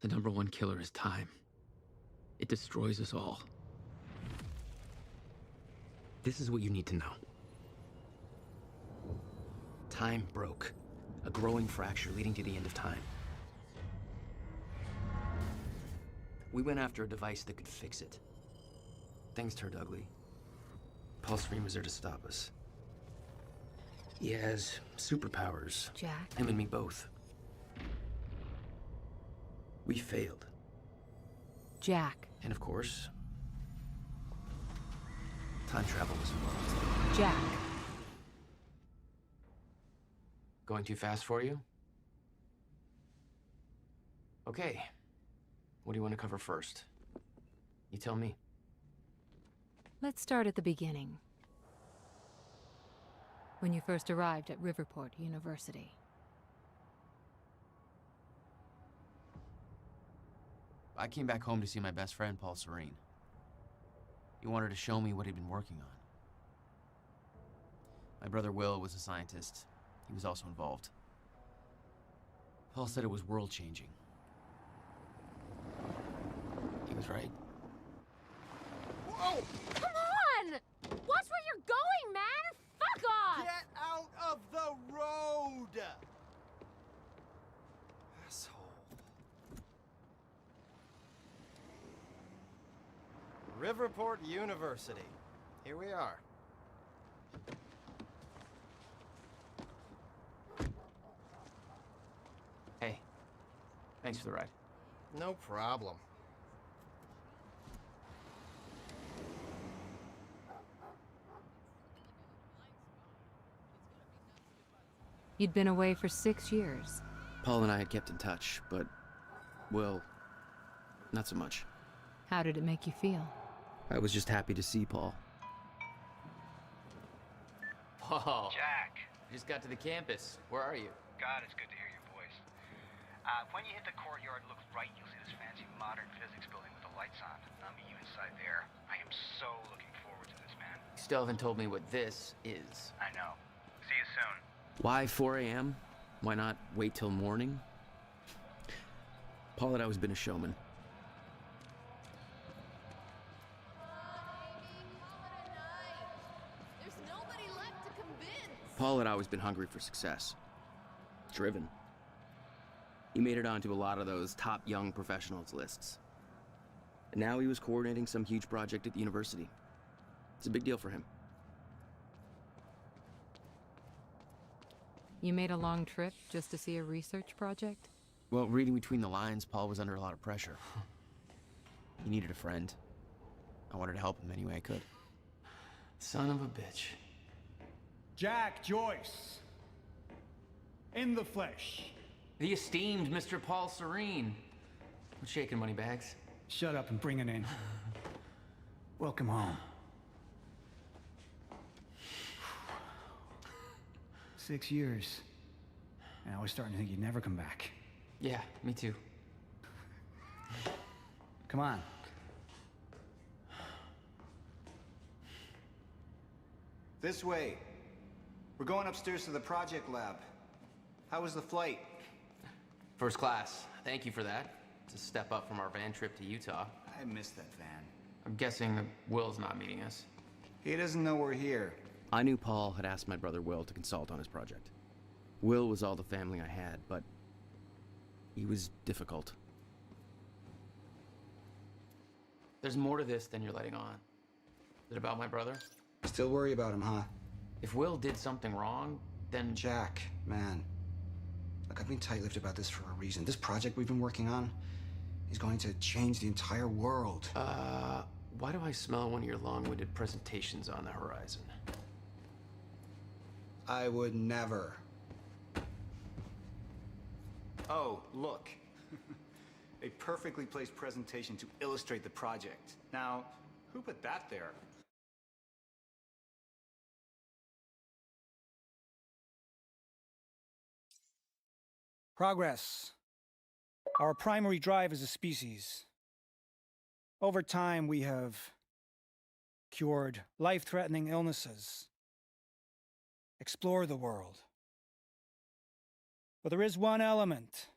The number one killer is time. It destroys us all. This is what you need to know. Time broke. A growing fracture leading to the end of time. We went after a device that could fix it. Things turned ugly. Paul Serene was there to stop us. He has superpowers. Jack? Him and me both. We failed. Jack. And of course, time travel was involved. Jack. Going too fast for you? Okay. What do you want to cover first? You tell me. Let's start at the beginning. When you first arrived at Riverport University. I came back home to see my best friend, Paul Serene. He wanted to show me what he'd been working on. My brother Will was a scientist. He was also involved. Paul said it was world-changing. He was right. Whoa! Come on! Watch where you're going, man! Fuck off! Get out of the road! Asshole. Riverport University. Here we are. Hey, thanks for the ride. No problem. You'd been away for 6 years. Paul and I had kept in touch, but, well, not so much. How did it make you feel? I was just happy to see Paul. Paul. Jack. Just got to the campus. Where are you? God, it's good to hear your voice. When you hit the courtyard, look right, you'll see this fancy modern physics building with the lights on. I'll meet you inside there. I am so looking forward to this, man. You still haven't told me what this is. I know. See you soon. Why 4 a.m.? Why not wait till morning? Paul had always been a showman. Paul had always been hungry for success. Driven. He made it onto a lot of those top young professionals lists. And now he was coordinating some huge project at the university. It's a big deal for him. You made a long trip just to see a research project? Well, reading between the lines, Paul was under a lot of pressure. He needed a friend. I wanted to help him any way I could. Son of a bitch. Jack Joyce. In the flesh. The esteemed Mr. Paul Serene. What's shaking, moneybags? Shut up and bring it in. Welcome home. 6 years. And I was starting to think you'd never come back. Yeah, me too. Come on. This way. We're going upstairs to the project lab. How was the flight? First class. Thank you for that. It's a step up from our van trip to Utah. I missed that van. I'm guessing that Will's not meeting us. He doesn't know we're here. I knew Paul had asked my brother Will to consult on his project. Will was all the family I had, but he was difficult. There's more to this than you're letting on. Is it about my brother? Still worry about him, huh? If Will did something wrong, then... Jack, man. Look, I've been tight-lipped about this for a reason. This project we've been working on is going to change the entire world. Why do I smell one of your long-winded presentations on the horizon? I would never. Oh, look. A perfectly placed presentation to illustrate the project. Now, who put that there? Progress. Our primary drive as a species. Over time, we have cured life-threatening illnesses, explored the world. But there is one element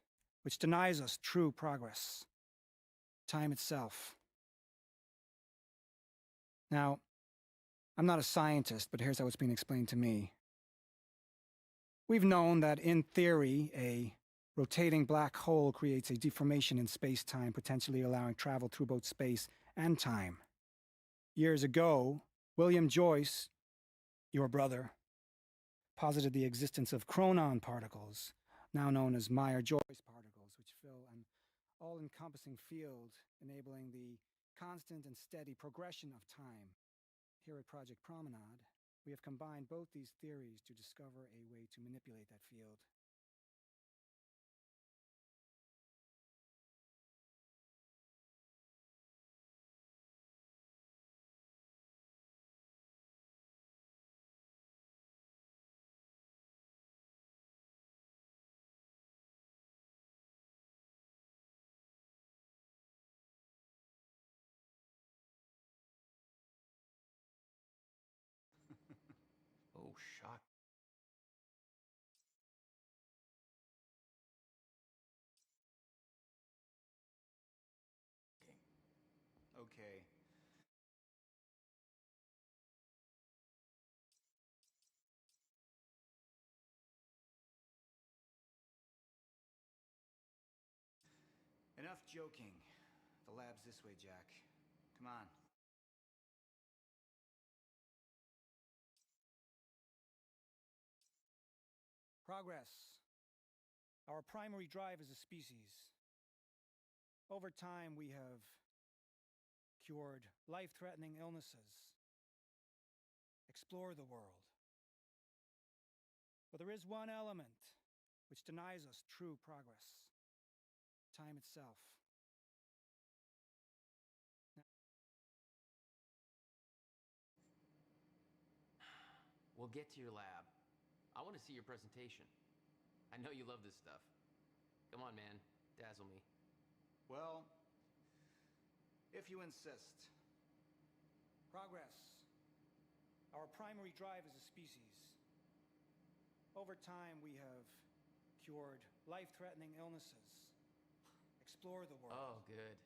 which denies us true progress. Time itself. Now, I'm not a scientist, but here's how it's been explained to me. We've known that, in theory, a rotating black hole creates a deformation in space-time, potentially allowing travel through both space and time. Years ago, William Joyce, your brother, posited the existence of chronon particles, now known as Meyer-Joyce particles, which fill an all-encompassing field, enabling the constant and steady progression of time. Here at Project Promenade, we have combined both these theories to discover a way to manipulate that field. Oh, shock. Okay. Enough joking. The lab's this way, Jack. Come on. Progress. Our primary drive as a species. Over time, we have cured life-threatening illnesses, explored the world. But there is one element which denies us true progress: time itself. We'll get to your lab. I want to see your presentation. I know you love this stuff. Come on, man. Dazzle me. Well, if you insist. Progress. Our primary drive as a species. Over time, we have cured life-threatening illnesses, explored the world. Oh, good.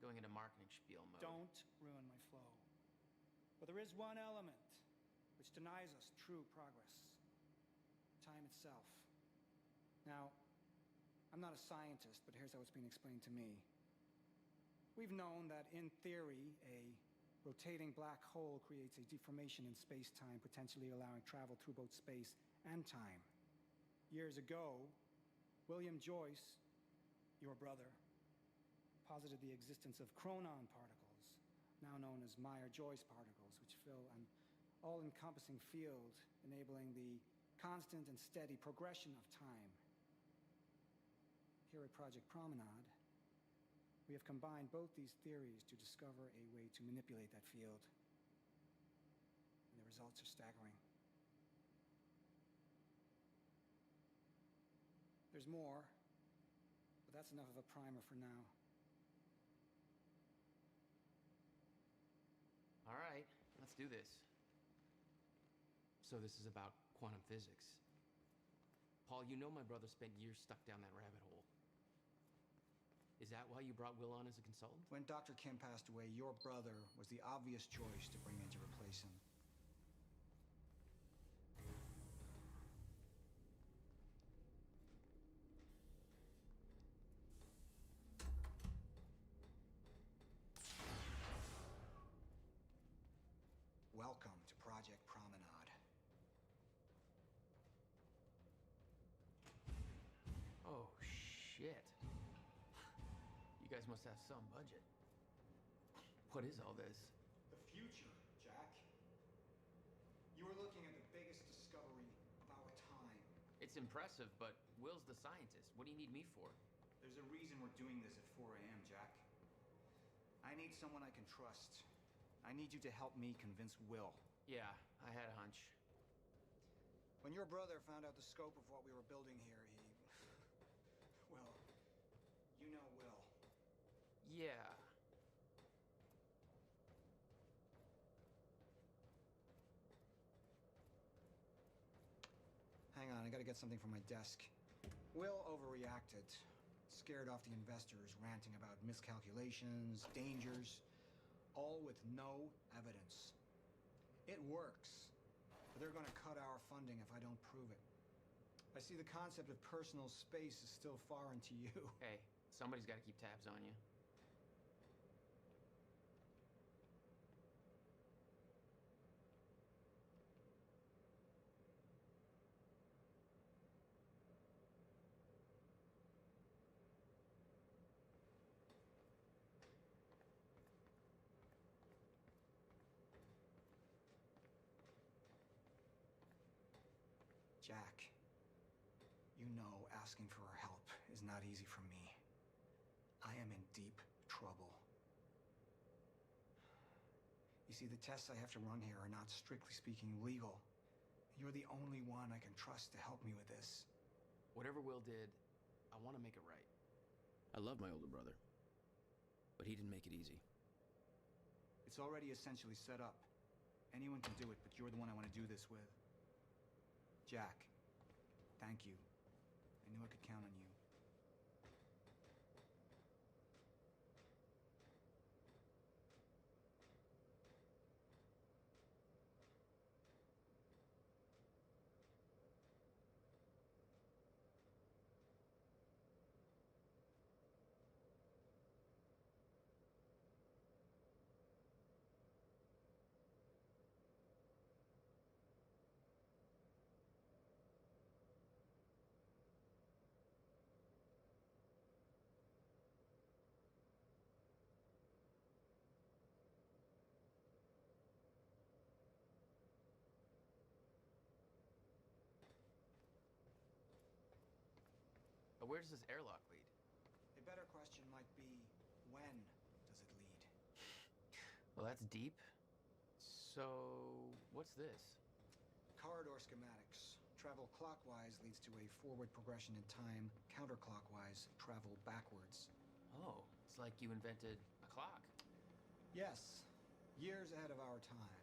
Going into marketing spiel mode. Don't ruin my flow. But there is one element which denies us true progress: time itself. Now, I'm not a scientist, but here's how it's been explained to me. We've known that, in theory, a rotating black hole creates a deformation in space-time, potentially allowing travel through both space and time. Years ago, William Joyce, your brother, posited the existence of chronon particles, now known as Meyer-Joyce particles, which fill an all-encompassing field, enabling the constant and steady progression of time. Here at Project Promenade, we have combined both these theories to discover a way to manipulate that field. And the results are staggering. There's more, but that's enough of a primer for now. All right, let's do this. So this is about quantum physics. Paul, you know my brother spent years stuck down that rabbit hole. Is that why you brought Will on as a consultant? When Dr. Kim passed away, your brother was the obvious choice to bring in to replace him. Welcome to Project Promenade. Oh, shit. You guys must have some budget. What is all this? The future, Jack. You are looking at the biggest discovery of our time. It's impressive, but Will's the scientist. What do you need me for? There's a reason we're doing this at 4 a.m., Jack. I need someone I can trust. I need you to help me convince Will. Yeah, I had a hunch. When your brother found out the scope of what we were building here, he... well, you know Will. Yeah. Hang on, I gotta get something from my desk. Will overreacted. scared off the investors, ranting about miscalculations, dangers, all with no evidence. It works, but they're gonna cut our funding if I don't prove it. I see the concept of personal space is still foreign to you. Hey, somebody's got to keep tabs on you. Jack, you know asking for our help is not easy for me. I am in deep trouble. You see, the tests I have to run here are not strictly speaking legal. You're the only one I can trust to help me with this. Whatever Will did, I want to make it right. I love my older brother, but he didn't make it easy. It's already essentially set up. Anyone can do it, but you're the one I want to do this with. Jack, thank you. I knew I could count on you. But where does this airlock lead? A better question might be, when does it lead? Well, that's deep. So, what's this? Corridor schematics. Travel clockwise leads to a forward progression in time. Counterclockwise, travel backwards. Oh, it's like you invented a clock. Yes, years ahead of our time.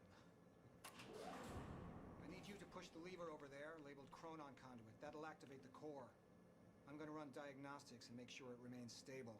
I need you to push the lever over there, labeled Chronon Conduit. That'll activate the core. I'm gonna run diagnostics and make sure it remains stable.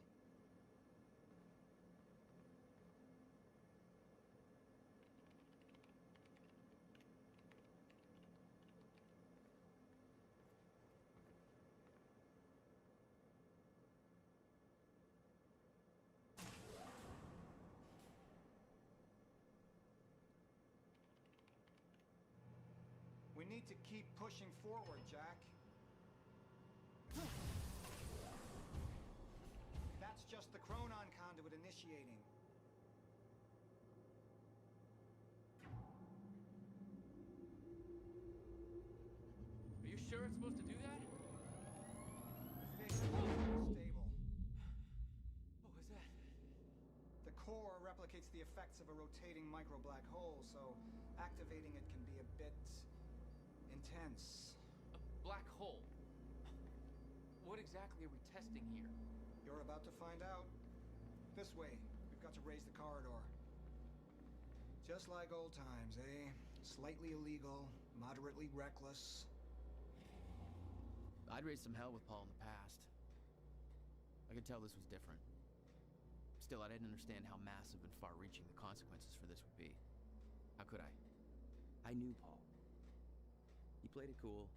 We need to keep pushing forward, Jack. That's just the Chronon Conduit initiating. Are you sure it's supposed to do that? The thing is stable. What was that? The core replicates the effects of a rotating micro-black hole, so activating it can be a bit intense. A black hole? What exactly are we testing here? You're about to find out. This way. We've got to raise the corridor. Just like old times, eh? Slightly illegal, moderately reckless. I'd raised some hell with Paul in the past. I could tell this was different. Still, I didn't understand how massive and far-reaching the consequences for this would be. How could I? I knew Paul. He played it cool,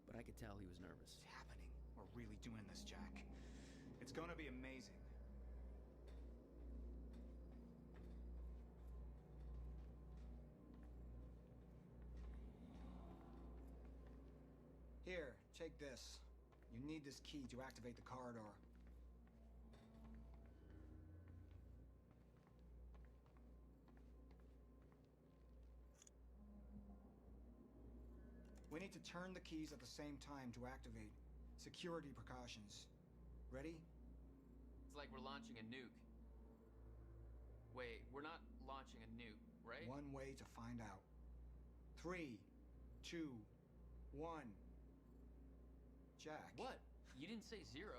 but I could tell he was nervous. It's happening. We're really doing this, Jack. It's gonna be amazing. Here, take this. You need this key to activate the corridor. We need to turn the keys at the same time to activate. Security precautions. Ready? It's like we're launching a nuke. Wait, we're not launching a nuke, right? One way to find out. 3, 2, 1. Jack. What? You didn't say 0.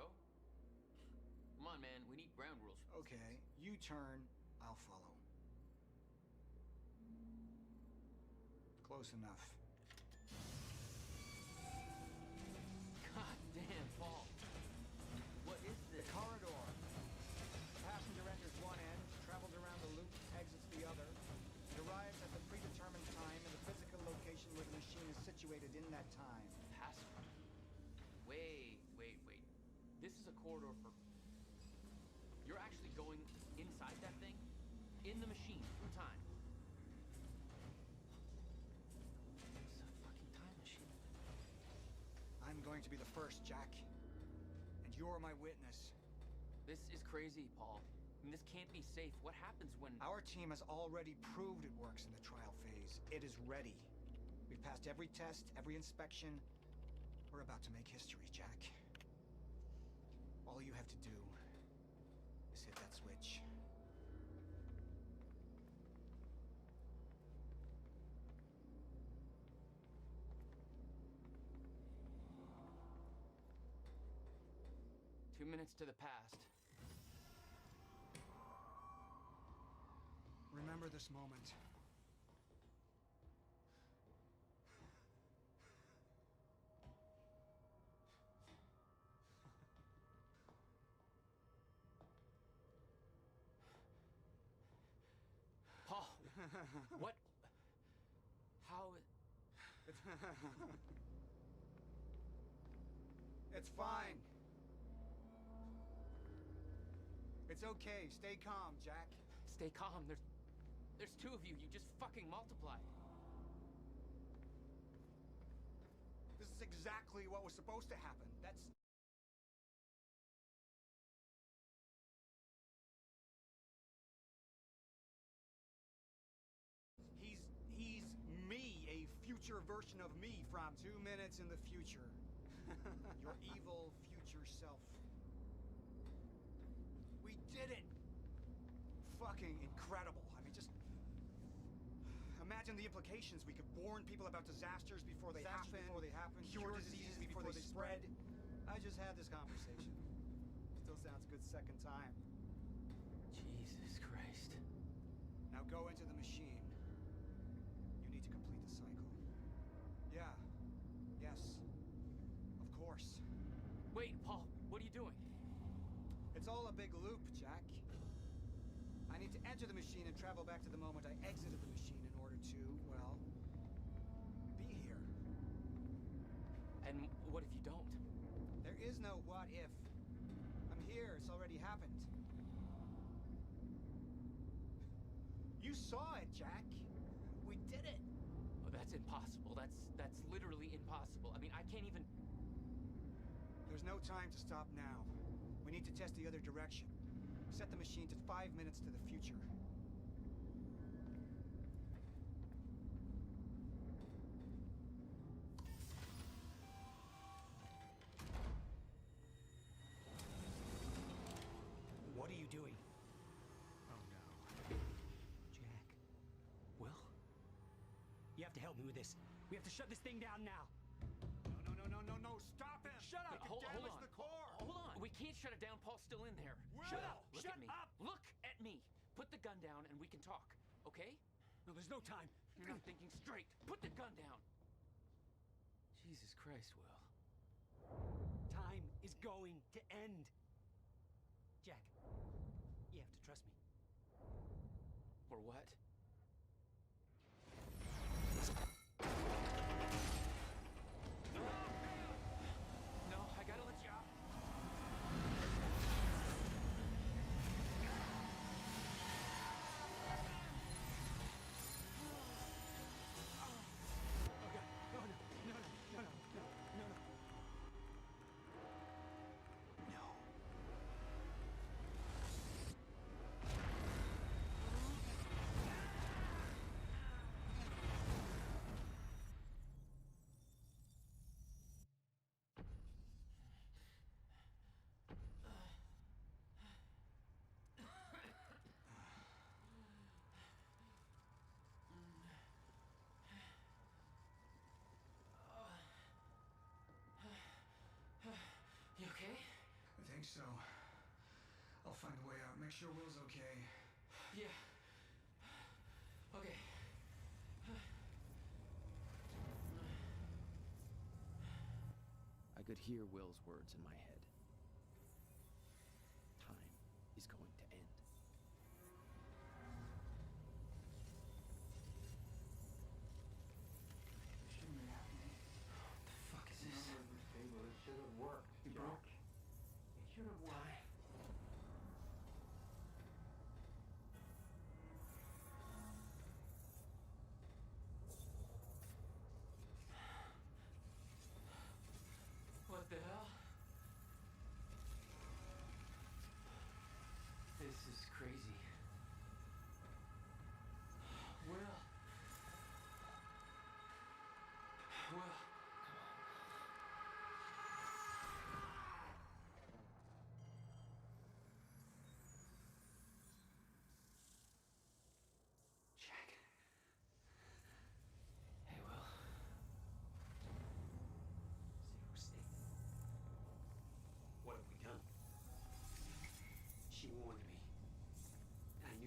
Come on, man. We need ground rules. Okay, you turn, I'll follow. Close enough. God damn, Paul. What is corridor for... You're actually going inside that thing? In the machine, through time. It's a fucking time machine. I'm going to be the first, Jack. And you're my witness. This is crazy, Paul. I mean, this can't be safe. What happens when... Our team has already proved it works in the trial phase. It is ready. We've passed every test, every inspection. We're about to make history, Jack. All you have to do is hit that switch. Two minutes to the past. Remember this moment. Paul! What? How... It's fine. It's okay. Stay calm, Jack. Stay calm. There's two of you. You just fucking multiply. This is exactly what was supposed to happen. That's... He's me, a future version of me from 2 minutes in the future. Your evil future self. We did it! Fucking incredible. I mean, just... Imagine the implications. We could warn people about disasters before they happen, cure diseases before they spread. I just had this conversation. Still sounds good second time. Jesus Christ. Now go into the machine. You need to complete the cycle. Yeah. Yes. Of course. Wait, Paul, what are you doing? It's all a big loop, Jack. I need to enter the machine and travel back to the moment I exited the machine in order to, well, be here. And what if you don't? There is no what if. I'm here. It's already happened. You saw it, Jack. We did it. Oh, that's impossible. That's literally impossible. I mean, I can't even... There's no time to stop now. We need to test the other direction. Set the machine to 5 minutes to the future. What are you doing? Oh no. Jack, Will? you have to help me with this. We have to shut this thing down now. No, stop him! Shut up! Hold Damage on. the core! Hold on. We can't shut it down. Paul's still in there. Shut up! Look Shut at me. up! Look at me. Put the gun down and we can talk, okay? No, there's no time. You're not thinking straight. Put the gun down. Jesus Christ, Will. Time is going to end. Jack, you have to trust me. Or what? No, I gotta let you out. Oh God! No! You okay? I think so. I'll find a way out. Make sure Will's okay. Yeah. Okay. I could hear Will's words in my head. Time is going to end. Shouldn't be happening. What the fuck is this? It should have worked. You broke? It should have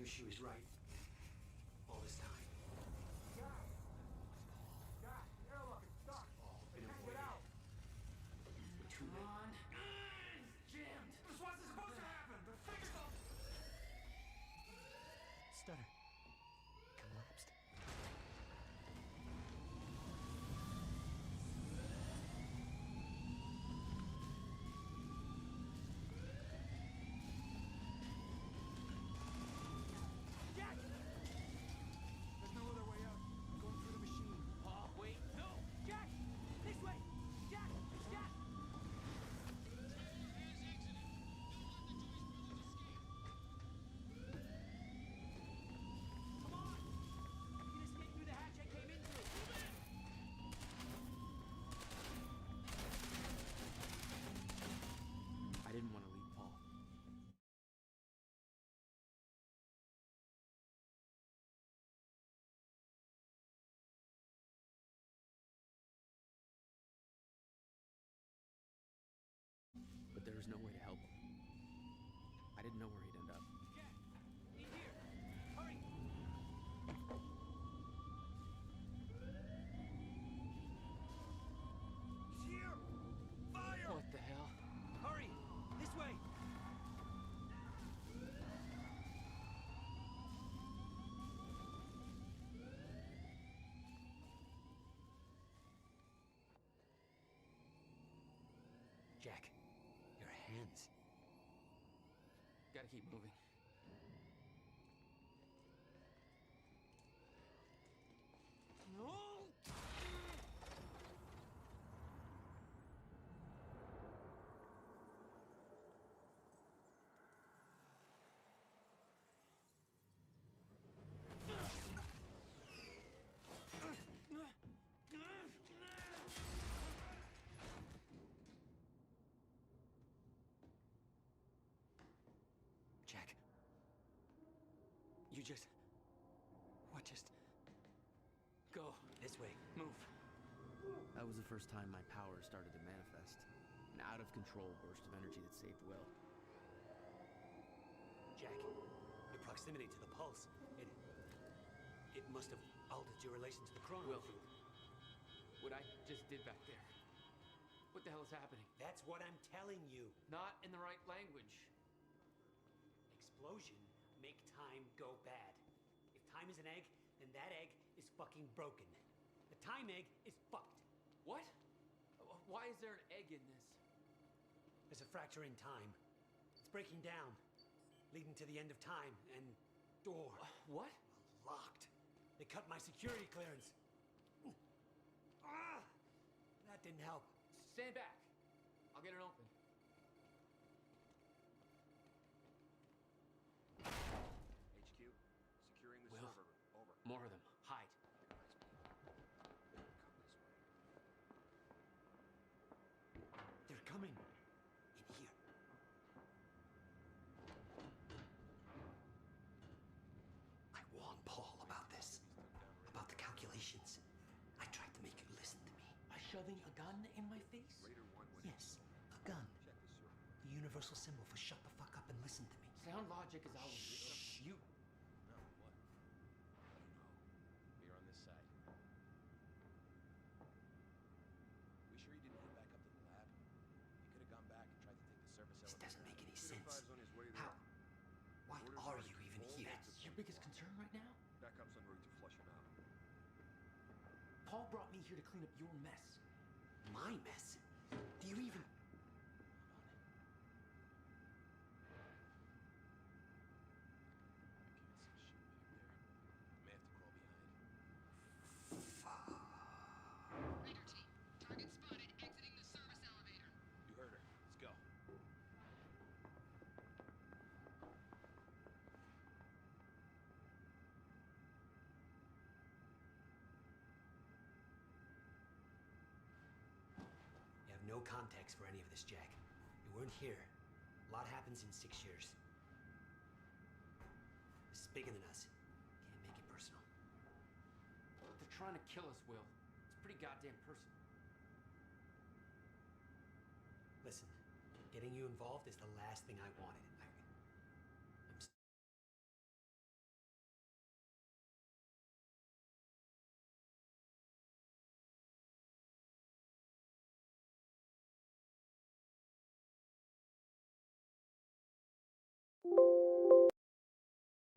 she was right. All this time. All been avoided. We're too late. Jammed! This wasn't supposed to happen! The fingers all... Stutter. Collapsed. Jack! There's no other way out. I'm going through the machine. Paul, wait. No! Jack! This way! Jack! Jack! Come on! We can escape through the hatch I came into. I didn't want to leave Paul. But there was no way to help him. I didn't know where he'd end up. Jack! In here! Hurry! He's here! Fire! What the hell? Hurry! This way! Jack, your hands. Gotta keep moving. No! Jack. You just... What just... Go. This way. Move. That was the first time my power started to manifest. An out-of-control burst of energy that saved Will. Jack, your proximity to the pulse, it must have altered your relation to the chrono. Will, what I just did back there. What the hell is happening? That's what I'm telling you. Not in the right language. Explosion make time go bad. If time is an egg, then that egg is fucking broken. The time egg is fucked. What? Why is there an egg in this? There's a fracture in time. It's breaking down, leading to the end of time, and door. What? Locked. They cut my security clearance. Ah! That didn't help. Stand back. I'll get it open. HQ, securing the Will. server. Over. More of them. Hide. Come this way. They're coming. In here. I warned Paul about this. About the calculations. I tried to make you listen to me. Shoving a gun in my face? Raider 1 went Yes, a gun. Check the server. The universal symbol for shut the fuck up and listen to me. Sound logic is always... Shh. You... No, what? I don't know. We're on this side. We sure he didn't head back up to the lab? He could have gone back and tried to take the service This elevator. doesn't make any Shooter sense. 5's on his way How? there. Why Orders are already you even controlled. here? That's your biggest concern right now? Backup's en route to flush him out. Paul brought me here to clean up your mess. My mess? Do you even... I can't see shit back there. May have to crawl behind. Fuck. Raider team, target spotted exiting the service elevator. You heard her. Let's go. You have no context for any of this, Jack. You weren't here. A lot happens in 6 years. This is bigger than us. Can't make it personal. They're trying to kill us, Will. It's pretty goddamn personal. Listen, getting you involved is the last thing I wanted.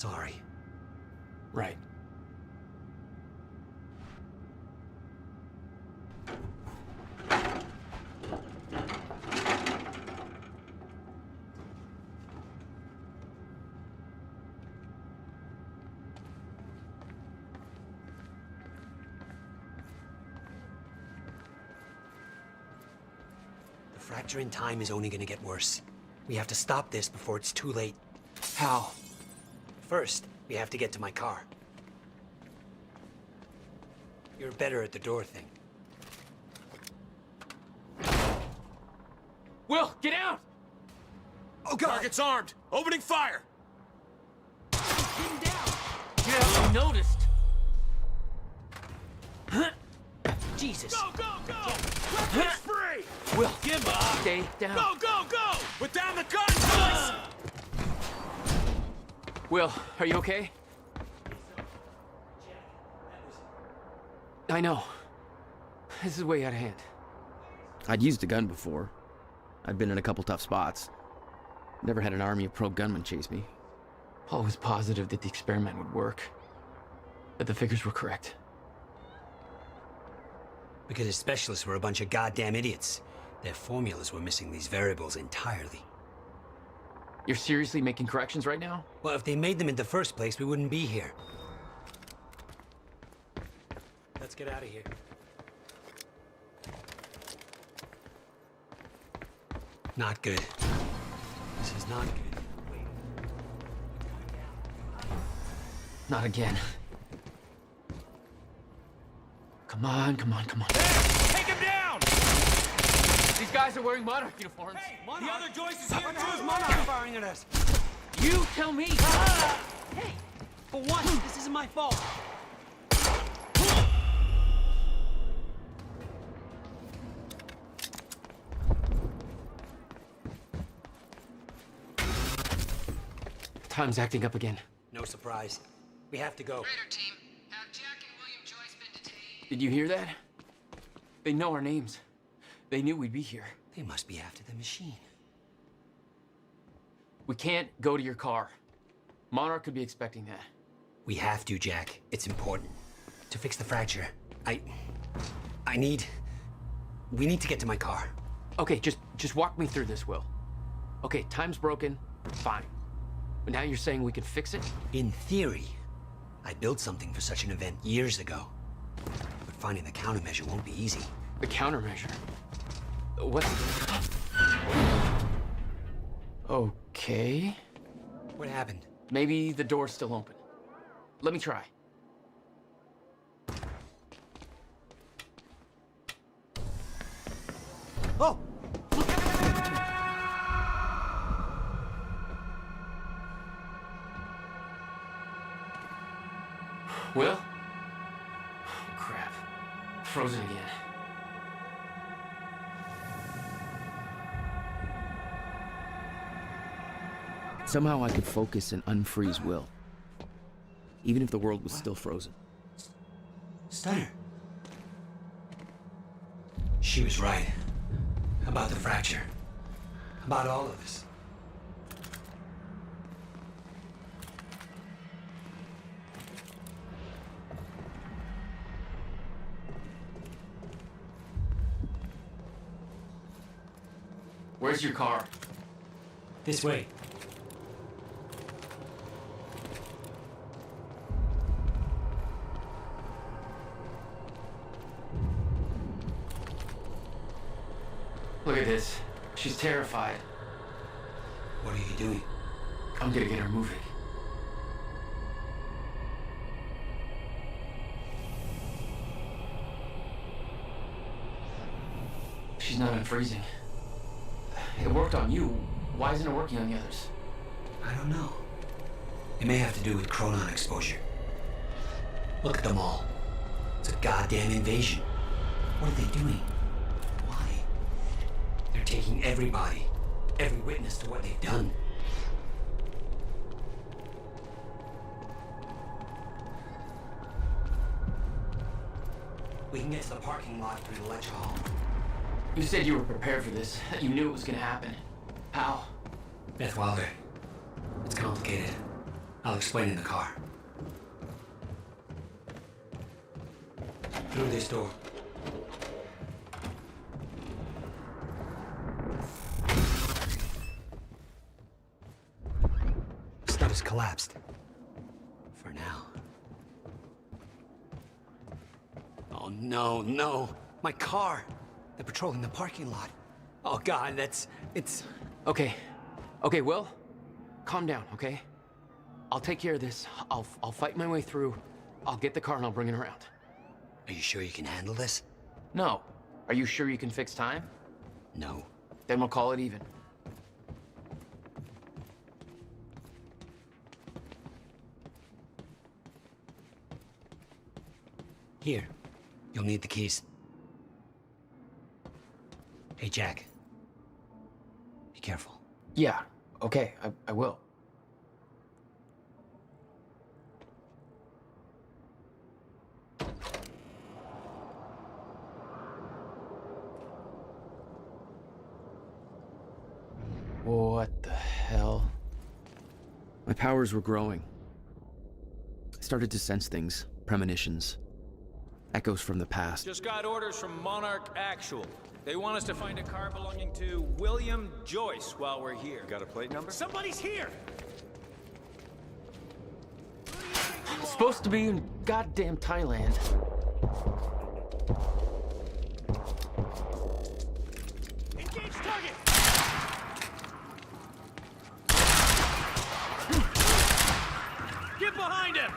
Sorry. Right. The fracture in time is only gonna get worse. We have to stop this before it's too late. How? First, we have to get to my car. You're better at the door thing. Will, get out! Oh, God! Target's armed! Opening fire! Pin down! You haven't noticed. Jesus! Go, go, go! Weapons free! Will, Give up! stay down. Go, go, go! Put down the guns, boys! Will, are you okay? I know. This is way out of hand. I'd used a gun before. I'd been in a couple tough spots. Never had an army of pro gunmen chase me. Paul was positive that the experiment would work. But the figures were correct. Because his specialists were a bunch of goddamn idiots. Their formulas were missing these variables entirely. You're seriously making corrections right now? Well, if they made them in the first place, we wouldn't be here. Let's get out of here. Not good. This is not good. Not again. Come on, come on, come on. Take him down! These guys are wearing Monarch uniforms. Hey, Monarch! The other Joyce is here What now! is Monarch firing at us? You tell me! Hey! For once, this isn't my fault. Time's acting up again. No surprise. We have to go. Raider team, have Jack and William Joyce been detained? Did you hear that? They know our names. They knew we'd be here. They must be after the machine. We can't go to your car. Monarch could be expecting that. We have to, Jack. It's important. To fix the fracture, we need to get to my car. Okay, just walk me through this, Will. Okay, time's broken. Fine. But now you're saying we could fix it? In theory, I built something for such an event years ago. But finding the countermeasure won't be easy. The countermeasure? What? Okay. What happened? Maybe the door's still open. Let me try. Oh! Will? Oh, crap. Frozen again. Somehow I could focus and unfreeze Will, even if the world was still frozen. Stunner. She was right. About the fracture. About all of this. Where's your car? This way. Look at this. She's terrified. What are you doing? I'm gonna get her moving. She's not unfreezing. It worked on you. Why isn't it working on the others? I don't know. It may have to do with chronon exposure. Look at them all. It's a goddamn invasion. What are they doing? Why? They're taking everybody, every witness to what they've done. We can get to the parking lot through the lecture hall. You said you were prepared for this. You knew it was gonna happen. How? Beth Wilder. It's complicated. I'll explain in the car. Through this door. Stuff is collapsed. For now. Oh, no, no. My car. They're patrolling the parking lot. Oh, God, it's... Okay. Okay, Will. Calm down, okay? I'll take care of this. I'll fight my way through. I'll get the car and I'll bring it around. Are you sure you can handle this? No. Are you sure you can fix time? No. Then we'll call it even. Here. You'll need the keys. Hey, Jack. Be careful. Yeah, okay, I will. What the hell? My powers were growing. I started to sense things, premonitions, echoes from the past. Just got orders from Monarch Actual. They want us to find a car belonging to William Joyce while we're here. Got a plate number? Somebody's here! I'm supposed to be in goddamn Thailand. Engage target! Get behind him!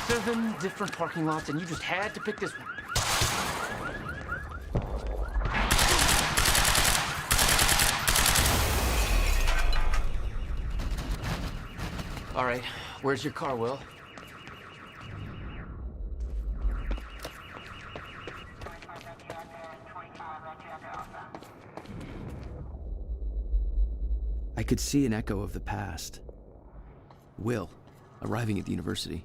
7 different parking lots, and you just had to pick this one. All right, where's your car, Will? I could see an echo of the past. Will, arriving at the university.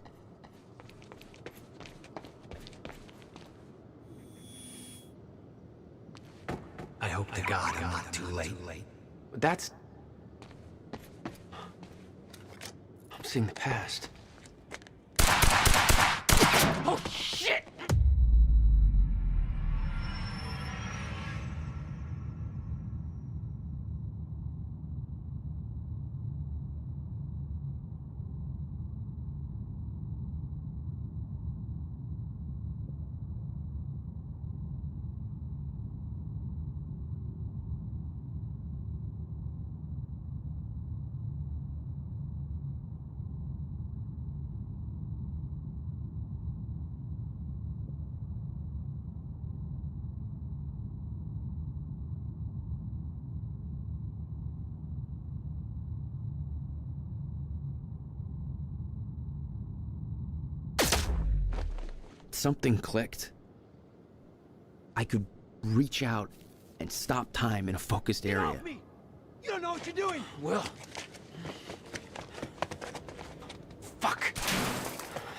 I hope to God I'm not too late. That's... I'm seeing the past. Oh, shit! Something clicked. I could reach out and stop time in a focused area. Get off me! You don't know what you're doing! Will. Fuck.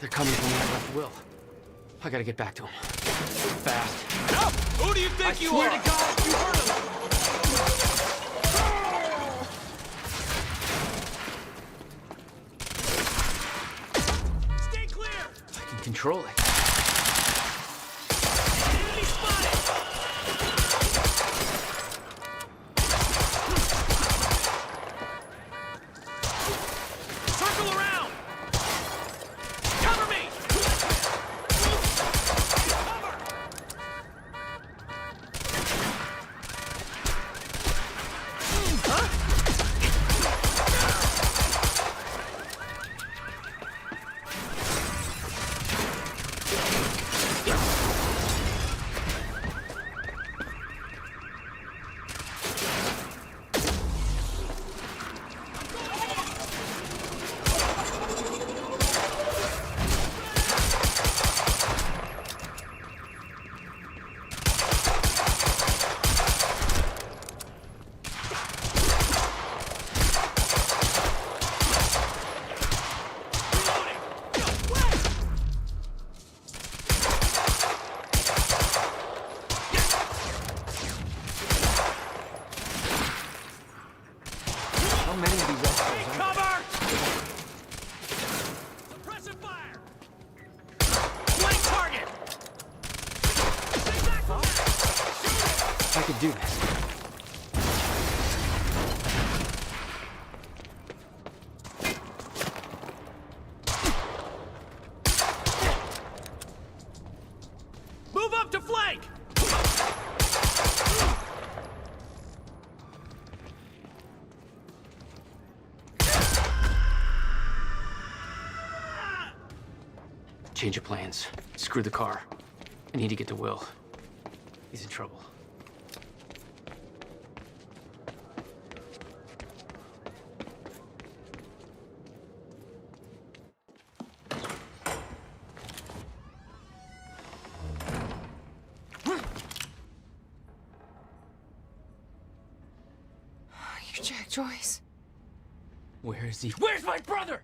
They're coming from where I left Will. I gotta get back to him. Fast. No! Who do you think you swear are? to God, you heard him! Stay clear! I can control it. Enemy spotted! Circle around! Cover me! Cover! could do this. Move up to flank! Change of plans. Screw the car. I need to get to Will. He's in trouble. You Jack Joyce. Where is he? Where's my brother?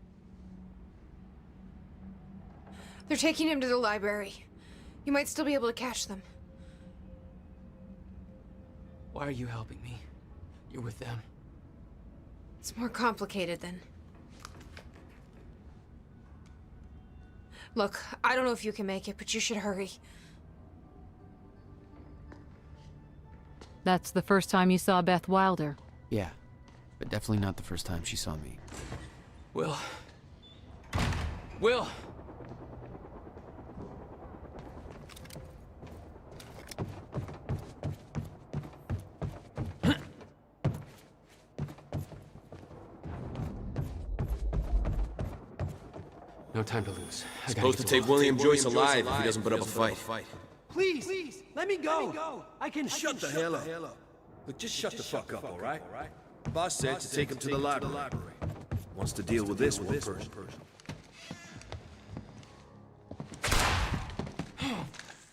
They're taking him to the library. You might still be able to catch them. Why are you helping me? You're with them. It's more complicated than... Look, I don't know if you can make it, but you should hurry. That's the first time you saw Beth Wilder. Yeah, but definitely not the first time she saw me. Will. Will! No time to lose. Supposed to take William Joyce alive if he doesn't put up a fight. Please, let me go. I can Shut the hell up. Look, just shut the fuck up, all right? Boss said to take him to the library. Wants to deal with this one person.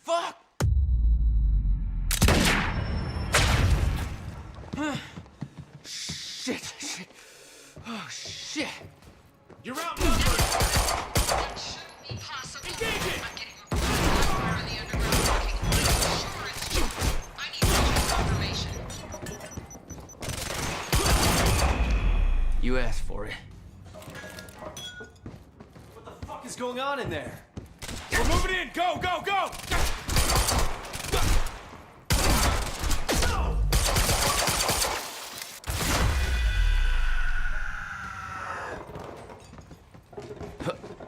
Fuck! Shit. Oh, shit. You're out, That shouldn't be possible. Engage it! I'm getting reports from far in the underground working. Sure it's true. I need urgent confirmation. You asked for it. What the fuck is going on in there? We're moving in! Go!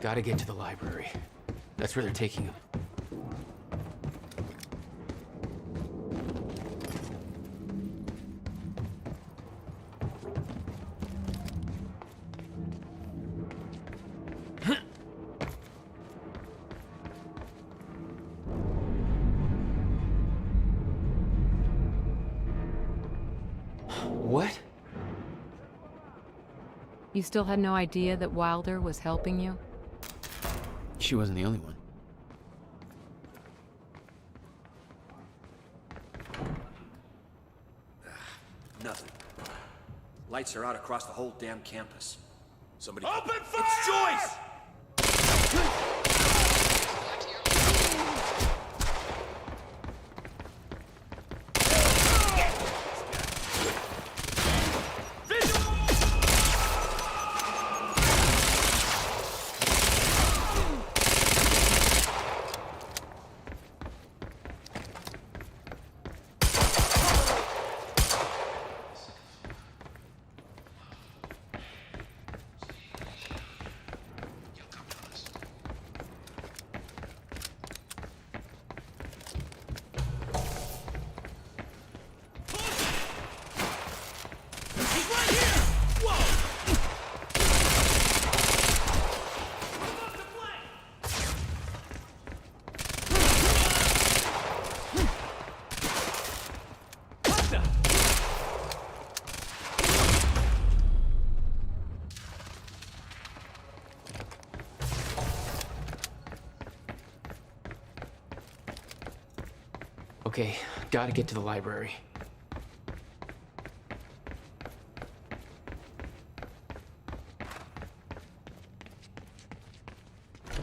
Gotta get to the library. That's where they're taking him. What? You still had no idea that Wilder was helping you? She wasn't the only one. Nothing. Lights are out across the whole damn campus. Somebody... Open fire! It's Joyce! Okay, gotta get to the library.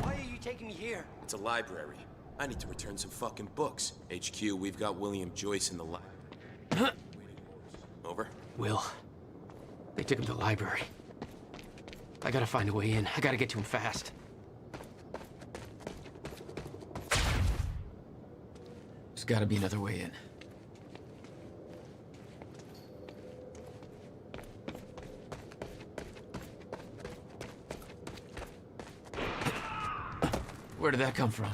Why are you taking me here? It's a library. I need to return some fucking books. HQ, we've got William Joyce in the lab. Over? Will. They took him to the library. I gotta find a way in. I gotta get to him fast. There's gotta be another way in. Where did that come from?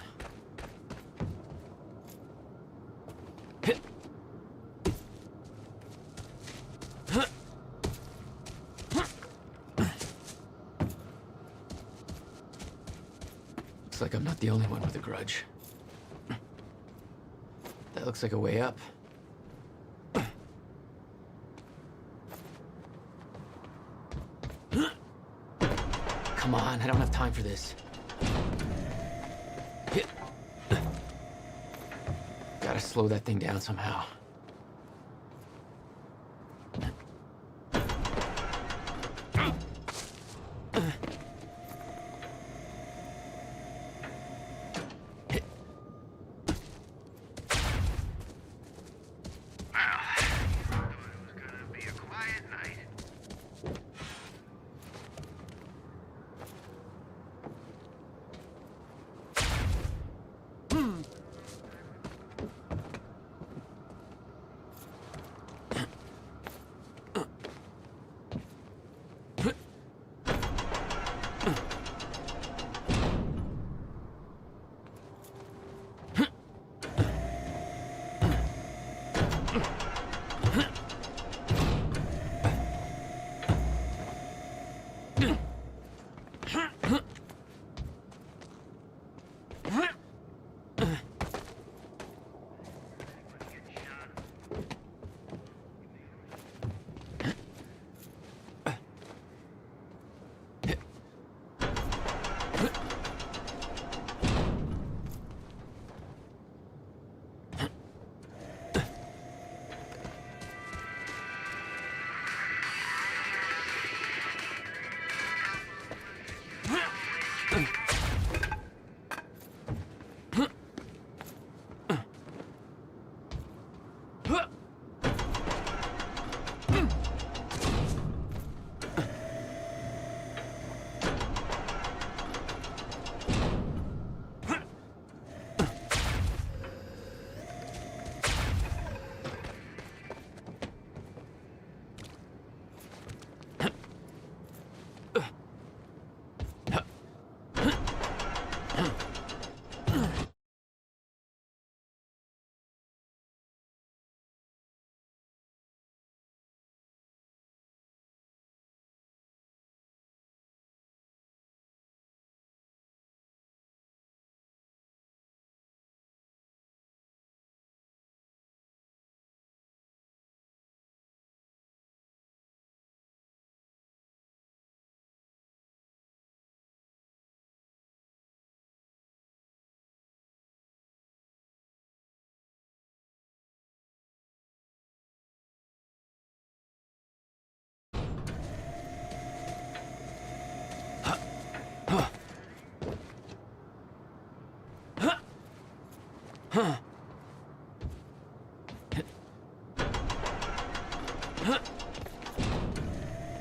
Looks like I'm not the only one with a grudge. That looks like a way up. Come on, I don't have time for this. Gotta slow that thing down somehow.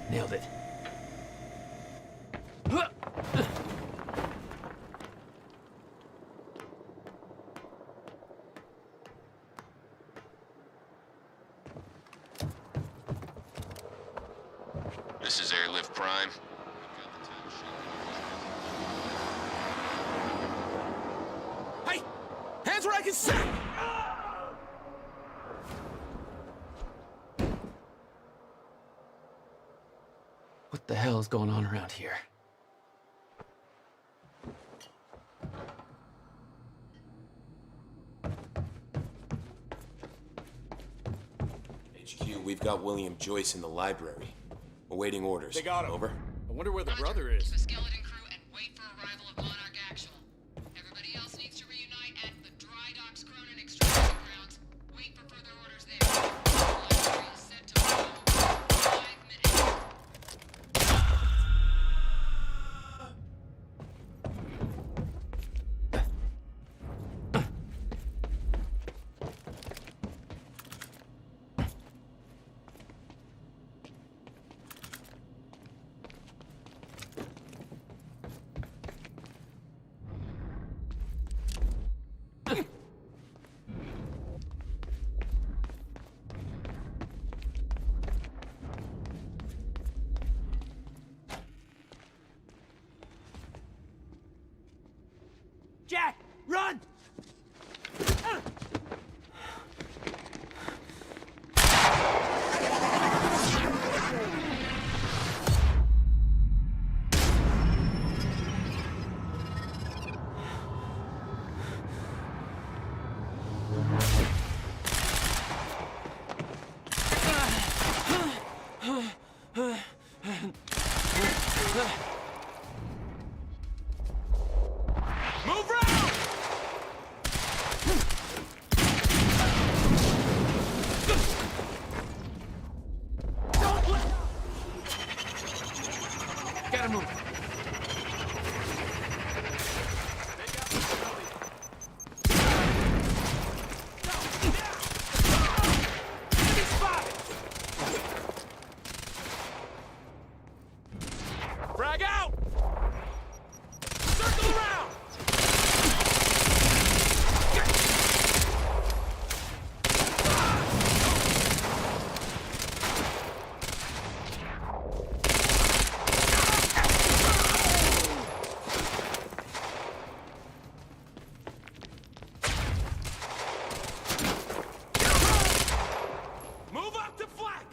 Nailed it. This is Airlift Prime. Hey! Hands where I can see! What the hell is going on around here? HQ, we've got William Joyce in the library. Awaiting orders. They got him. Over. I wonder where the brother is. Keep a skeleton crew and wait for arrival of Monarch Actual. Everybody else needs to reunite at the Dry Docks Cronin extraction grounds. Wait for further orders there. The library is set to blow. 5 minutes. Jack, run! Move round! Gotta move. Frag out! Circle around! Move up to flank!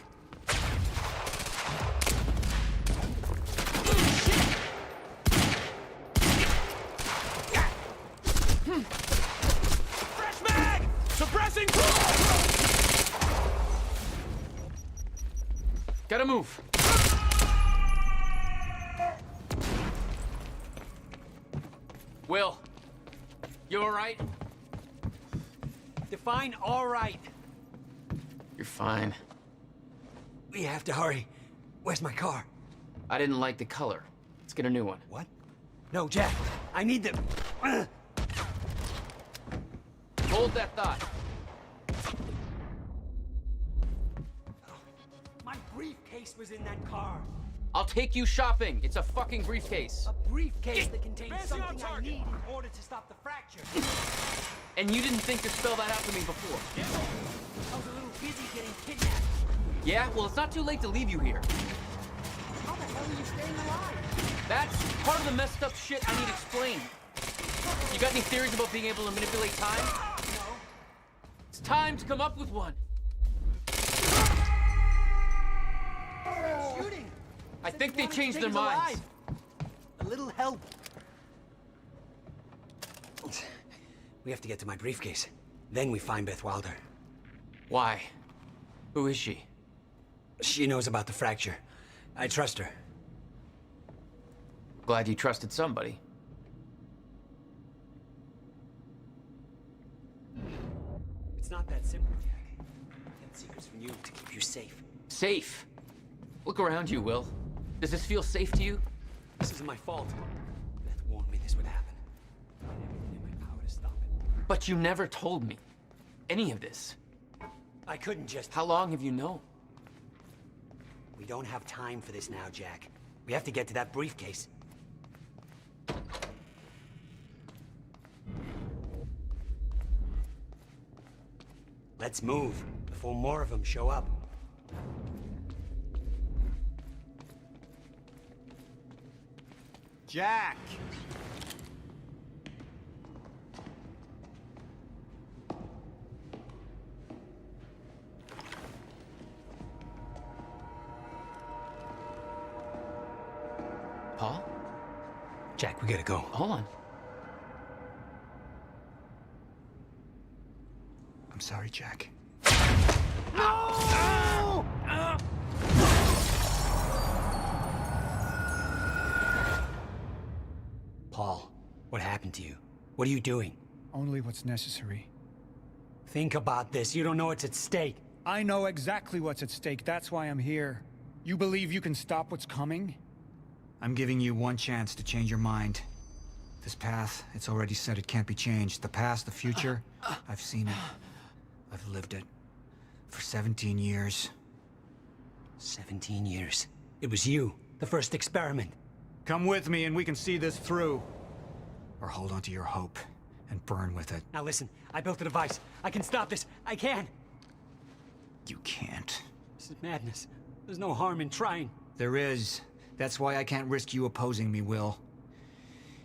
Fresh mag! Suppressing Gotta move. Will, you all right? Define all right. You're fine. We have to hurry. Where's my car? I didn't like the color. Let's get a new one. What? No, Jack. I need the... Hold that thought. My briefcase was in that car. I'll take you shopping. It's a fucking briefcase. A briefcase that contains Fancy on something I target. need in order to stop the fracture. And you didn't think to spell that out to me before. I was a little busy getting kidnapped. Yeah? Well, it's not too late to leave you here. How the hell are you staying alive? That's part of the messed up shit I need explained. You got any theories about being able to manipulate time? No. It's time to come up with one. Shooting. I think they wanted to changed take their us minds. alive. A little help. We have to get to my briefcase. Then we find Beth Wilder. Why? Who is she? She knows about the fracture. I trust her. Glad you trusted somebody. It's not that simple, Jack. Get secrets from you to keep you safe. Safe? Look around you, Will. Does this feel safe to you? This isn't my fault. Beth warned me this would happen. I did everything in my power to stop it. But you never told me any of this. I couldn't just... How long have you known? We don't have time for this now, Jack. We have to get to that briefcase. Let's move before more of them show up. Jack! Paul? Jack, we gotta go. Hold on. I'm sorry, Jack. Paul, what happened to you? What are you doing? Only what's necessary. Think about this. You don't know what's at stake. I know exactly what's at stake. That's why I'm here. You believe you can stop what's coming? I'm giving you one chance to change your mind. This path, it's already said it can't be changed. The past, the future, I've seen it. I've lived it. For 17 years. 17 years. It was you, the first experiment. Come with me and we can see this through. Or hold on to your hope and burn with it. Now listen, I built a device. I can stop this. I can. You can't. This is madness. There's no harm in trying. There is. That's why I can't risk you opposing me, Will.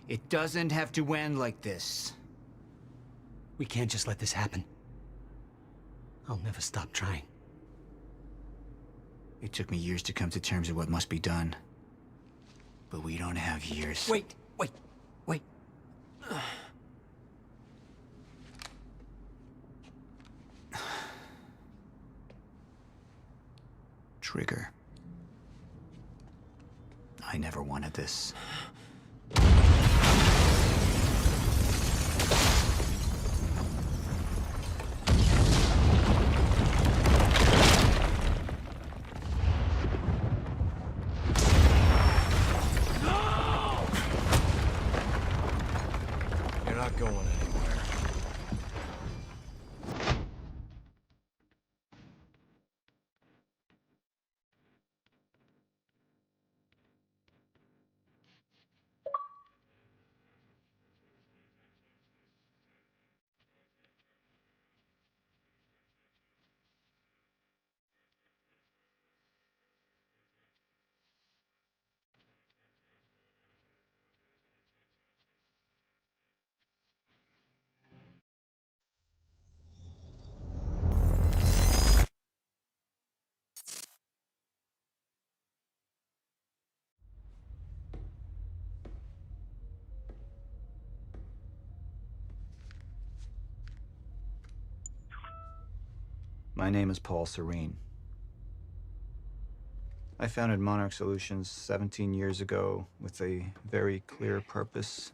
It doesn't have to end like this. We can't just let this happen. I'll never stop trying. It took me years to come to terms with what must be done. But we don't have years. Wait. Trigger. I never wanted this. You're not going anywhere. My name is Paul Serene. I founded Monarch Solutions 17 years ago with a very clear purpose.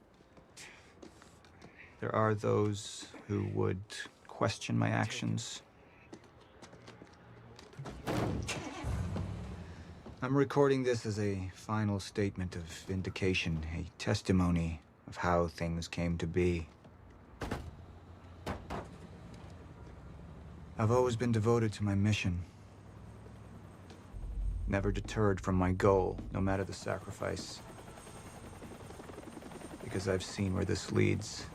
There are those who would question my actions. I'm recording this as a final statement of vindication, a testimony of how things came to be. I've always been devoted to my mission. Never deterred from my goal, no matter the sacrifice. Because I've seen where this leads.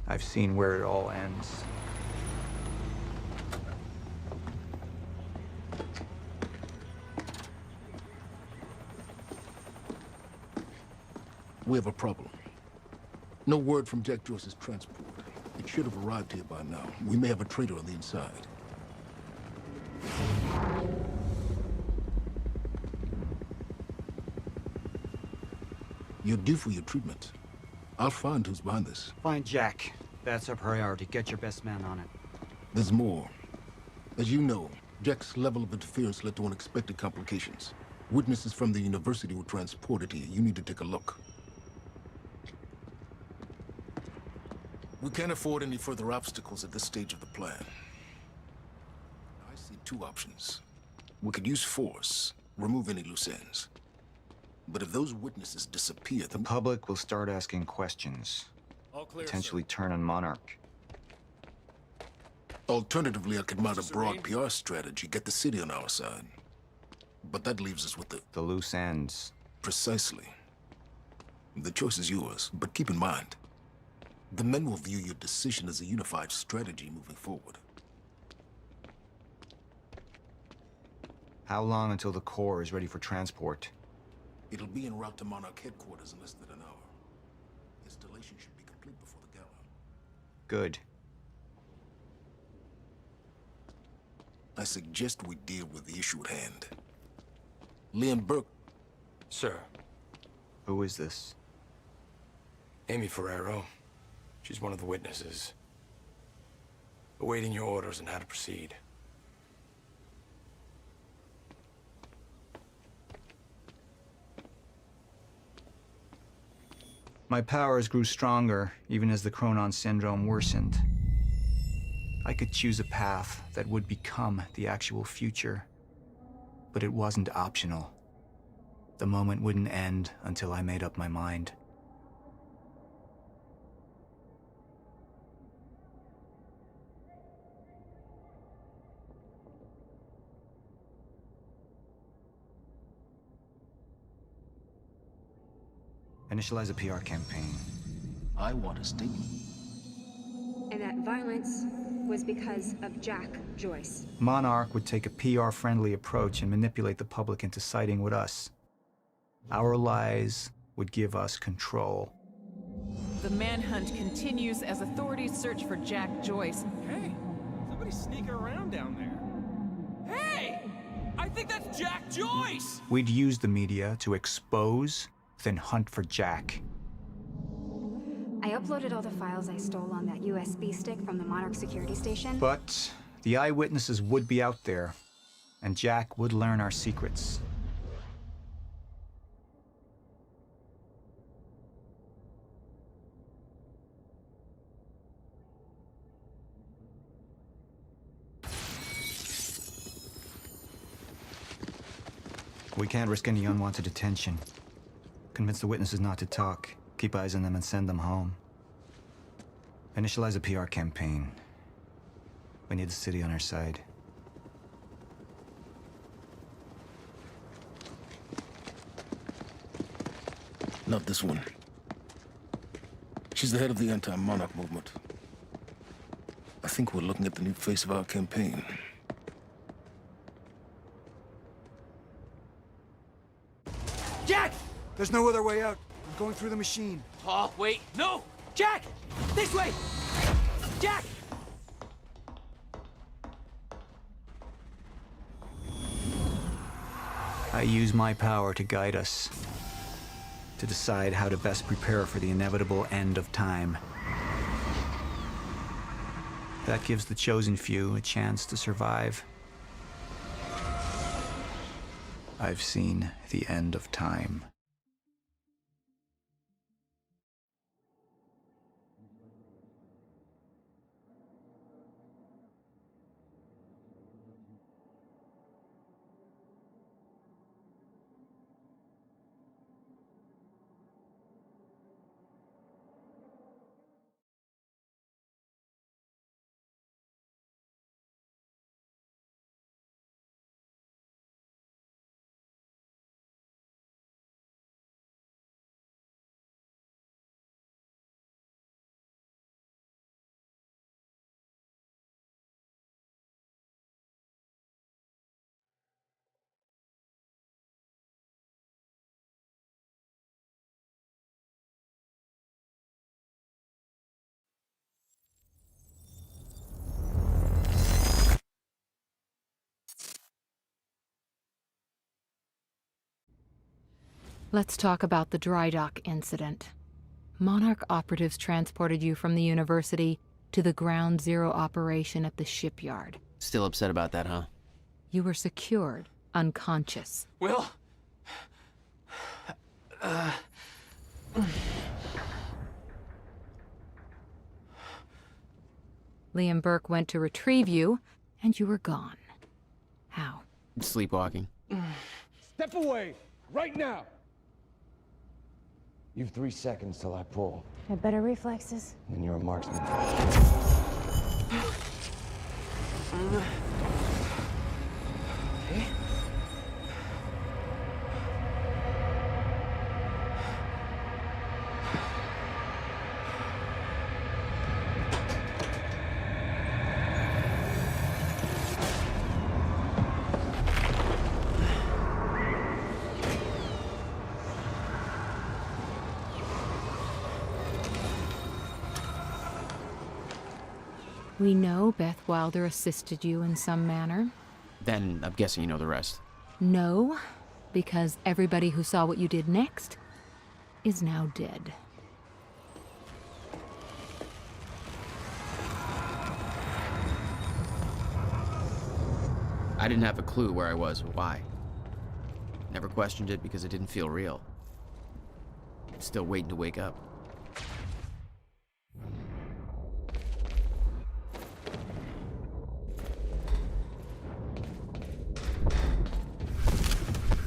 I've seen where it all ends. We have a problem. No word from Jack Joyce's transport. It should have arrived here by now. We may have a traitor on the inside. You're due for your treatment. I'll find who's behind this. Find Jack. That's our priority. Get your best man on it. There's more. As you know, Jack's level of interference led to unexpected complications. Witnesses from the university were transported here. You need to take a look. We can't afford any further obstacles at this stage of the plan. I see two options. We could use force, remove any loose ends. But if those witnesses disappear, the public will start asking questions. All clear, potentially turn on Monarch. Alternatively, I could mount a broad PR strategy, get the city on our side. But that leaves us with the loose ends. Precisely. The choice is yours, but keep in mind, the men will view your decision as a unified strategy moving forward. How long until the core is ready for transport? It'll be en route to Monarch headquarters in less than an hour. Installation should be complete before the gala. Good. I suggest we deal with the issue at hand. Liam Burke. Sir. Who is this? Amy Ferrero. She's one of the witnesses. Awaiting your orders on how to proceed. My powers grew stronger, even as the Chronon syndrome worsened. I could choose a path that would become the actual future. But it wasn't optional. The moment wouldn't end until I made up my mind. Initialize a PR campaign. I want a statement. And that violence was because of Jack Joyce. Monarch would take a PR-friendly approach and manipulate the public into siding with us. Our lies would give us control. The manhunt continues as authorities search for Jack Joyce. Hey, somebody's sneaking around down there. Hey! I think that's Jack Joyce! We'd use the media to expose, then hunt for Jack. I uploaded all the files I stole on that USB stick from the Monarch security station. But the eyewitnesses would be out there, and Jack would learn our secrets. We can't risk any unwanted attention. Convince the witnesses not to talk. Keep eyes on them and send them home. Initialize a PR campaign. We need the city on our side. Not this one. She's the head of the anti-monarch movement. I think we're looking at the new face of our campaign. Jack! There's no other way out. I'm going through the machine. Oh, wait, no! Jack! This way! Jack! I use my power to guide us, to decide how to best prepare for the inevitable end of time. That gives the chosen few a chance to survive. I've seen the end of time. Let's talk about the dry dock incident. Monarch operatives transported you from the university to the Ground Zero operation at the shipyard. Still upset about that, huh? You were secured, unconscious. Will? Liam Burke went to retrieve you, and you were gone. How? Sleepwalking. Step away! Right now! You've 3 seconds till I pull. Had better reflexes. Then you're a marksman. Okay. We know Beth Wilder assisted you in some manner. Then I'm guessing you know the rest. No, because everybody who saw what you did next is now dead. I didn't have a clue where I was or why. Never questioned it because it didn't feel real. Still waiting to wake up.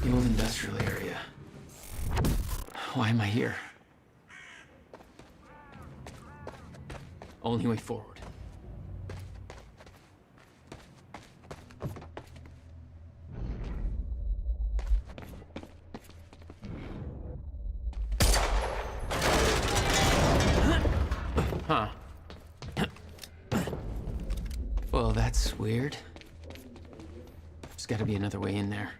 The old industrial area. Why am I here? Only way forward. Huh. Well, that's weird. There's gotta be another way in there.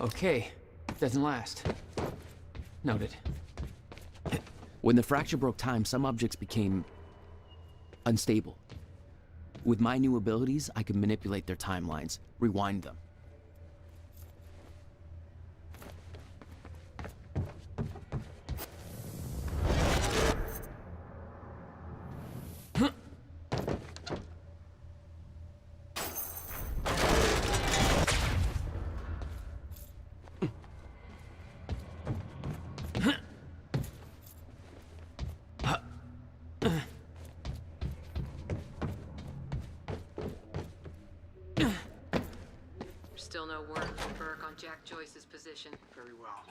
Okay, doesn't last. Noted. When the fracture broke time, some objects became unstable. With my new abilities, I could manipulate their timelines, rewind them. Still no word from Burke on Jack Joyce's position. Very well.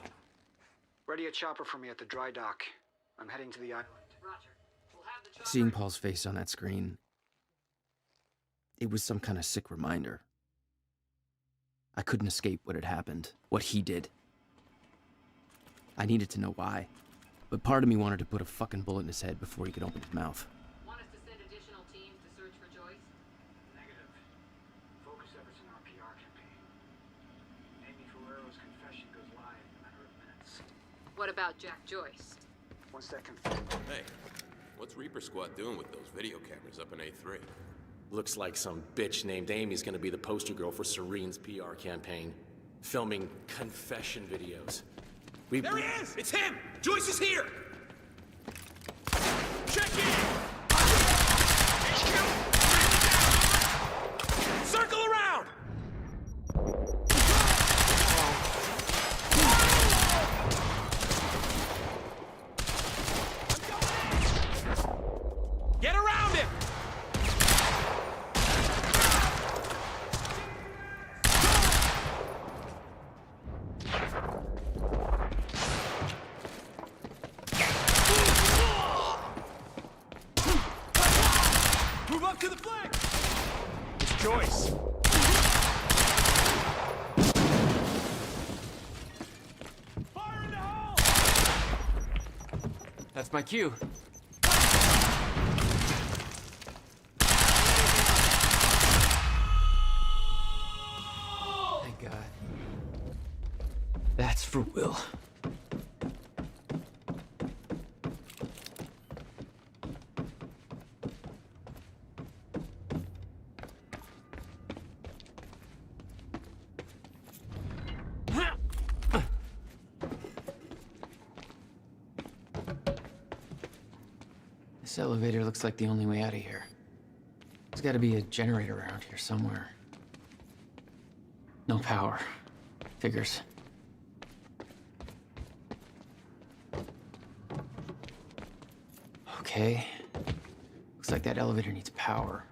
Ready a chopper for me at the dry dock. I'm heading to the island. Roger. We'll have the chopper. Seeing Paul's face on that screen, it was some kind of sick reminder. I couldn't escape what had happened, what he did. I needed to know why, but part of me wanted to put a fucking bullet in his head before he could open his mouth. Want us to send additional teams to search for Joyce? Negative. Focus efforts in our PR campaign. Amy Ferrero's confession goes live in a matter of minutes. What about Jack Joyce? Once that confirmed. Hey, what's Reaper Squad doing with those video cameras up in A3? Looks like some bitch named Amy's gonna be the poster girl for Serene's PR campaign. Filming confession videos. There he is! It's him! Joyce is here! Check in! HQ! Circle around! Get around him! Move up to the flank! It's Joyce. Fire in the hole! That's my cue. Thank God. That's for Will. This elevator looks like the only way out of here. There's gotta be a generator around here somewhere. No power. Figures. Okay. Looks like that elevator needs power.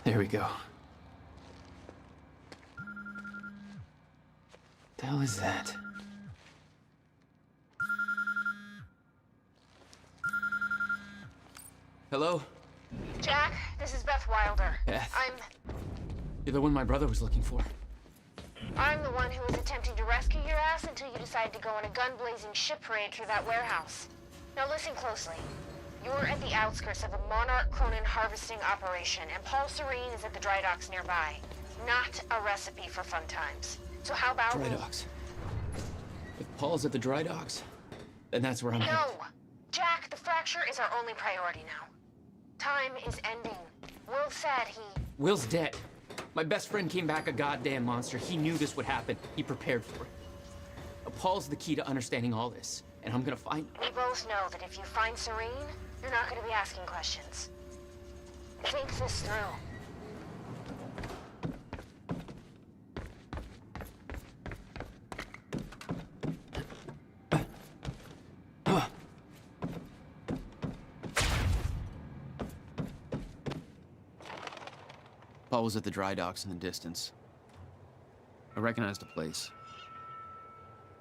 There we go. The hell is that? Hello? Jack, this is Beth Wilder. Beth? I'm You're the one my brother was looking for. the one who was attempting to rescue your ass until you decided to go on a gun-blazing ship parade through that warehouse. Now listen closely. You're at the outskirts of a Monarch Cronin harvesting operation, and Paul Serene is at the dry docks nearby. Not a recipe for fun times. So how about Dry docks. If Paul's at the dry docks, then that's where I'm headed. No! Jack, the fracture is our only priority now. Time is ending. Will said he... Will's dead. My best friend came back a goddamn monster. He knew this would happen. He prepared for it. Paul's the key to understanding all this, and I'm gonna find him. We both know that if you find Serene, you're not gonna be asking questions. Think this through. Paul was at the dry docks in the distance. I recognized the place.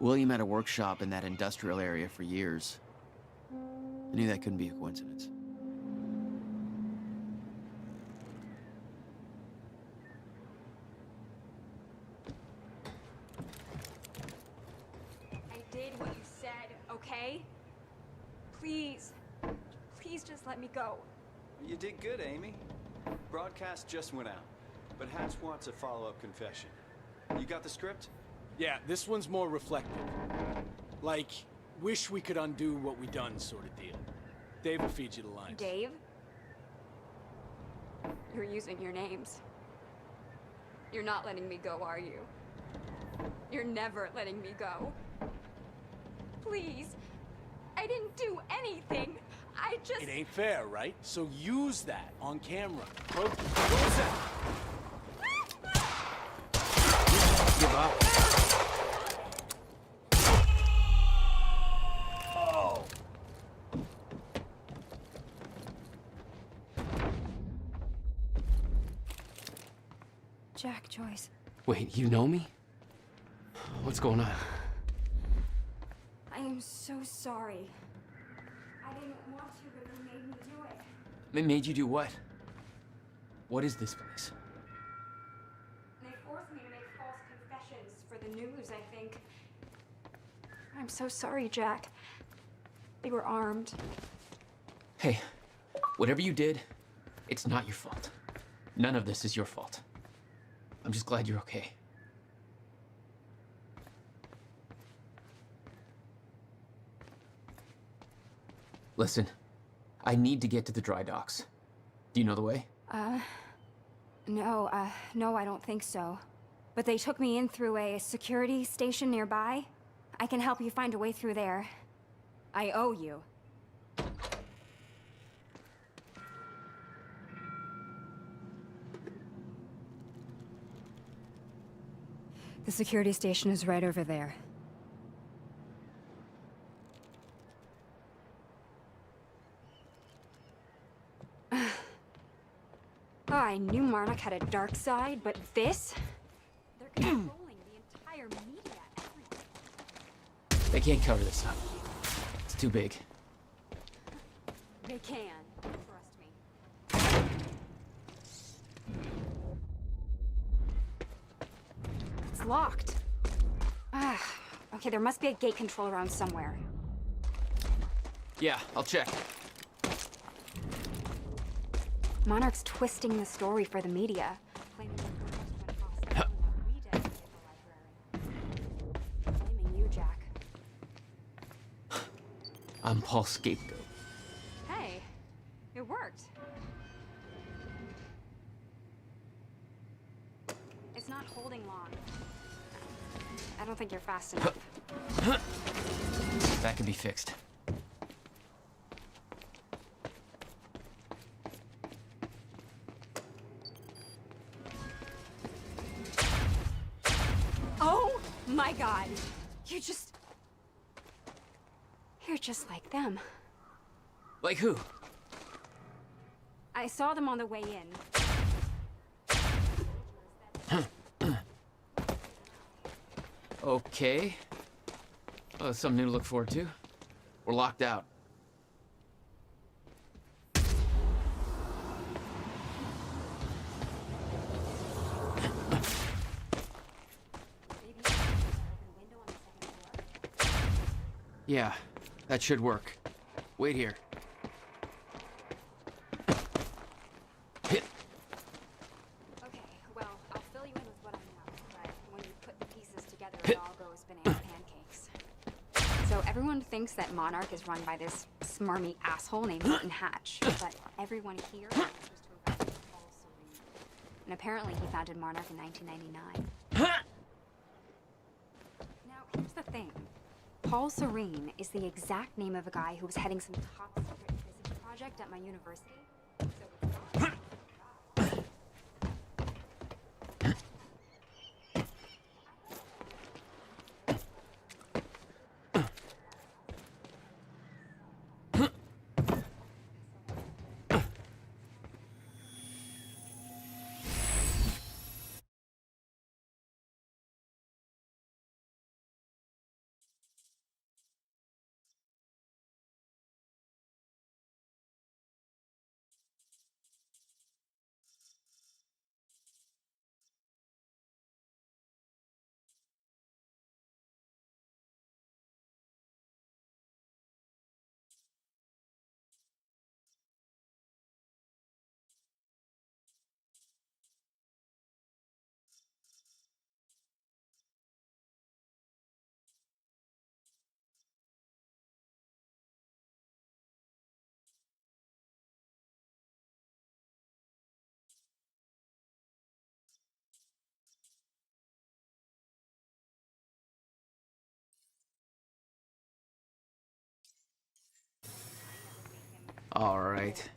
William had a workshop in that industrial area for years. I knew that couldn't be a coincidence. I did what you said, okay? Please. Please just let me go. You did good, Amy. Broadcast just went out, but Hatch wants a follow-up confession. You got the script? Yeah, this one's more reflective. Like, wish we could undo what we done sort of deal. Dave will feed you the lines. Dave? You're using your names. You're not letting me go, are you? You're never letting me go. Please. I didn't do anything. I just... It ain't fair, right? So use that on camera. What was that? Give up. Oh! Jack, Joyce. Wait, you know me? What's going on? I am so sorry. I didn't want to, but you made me do it. They made you do what? What is this place? They forced me to make false confessions for the news, I think. I'm so sorry, Jack. They were armed. Hey, whatever you did, it's not your fault. None of this is your fault. I'm just glad you're okay. Listen, I need to get to the dry docks. Do you know the way? No, I don't think so. But they took me in through a security station nearby. I can help you find a way through there. I owe you. The security station is right over there. Oh, I knew Monarch had a dark side, but this? They're controlling the entire media everywhere. They can't cover this up. It's too big. They can. Trust me. It's locked. Okay, there must be a gate control around somewhere. Yeah, I'll check. Monarch's twisting the story for the media, claiming that the protest went hostile and that we dedicated the library. Blaming you, Jack. I'm Paul's scapegoat. Hey, it worked. It's not holding long. I don't think you're fast enough. That can be fixed. Oh my god. You're just like them. Like who? I saw them on the way in. Okay. Oh, something new to look forward to. We're locked out. Yeah, that should work. Wait here. Okay, well, I'll fill you in with what I know, but when you put the pieces together, it all goes banana pancakes. So everyone thinks that Monarch is run by this smarmy asshole named Martin Hatch, but everyone here answers to a guy named Paul Serene. And apparently he founded Monarch in 1999. Now, here's the thing. Paul Serene is the exact name of a guy who was heading some top secret physics project at my university. So it's not All right.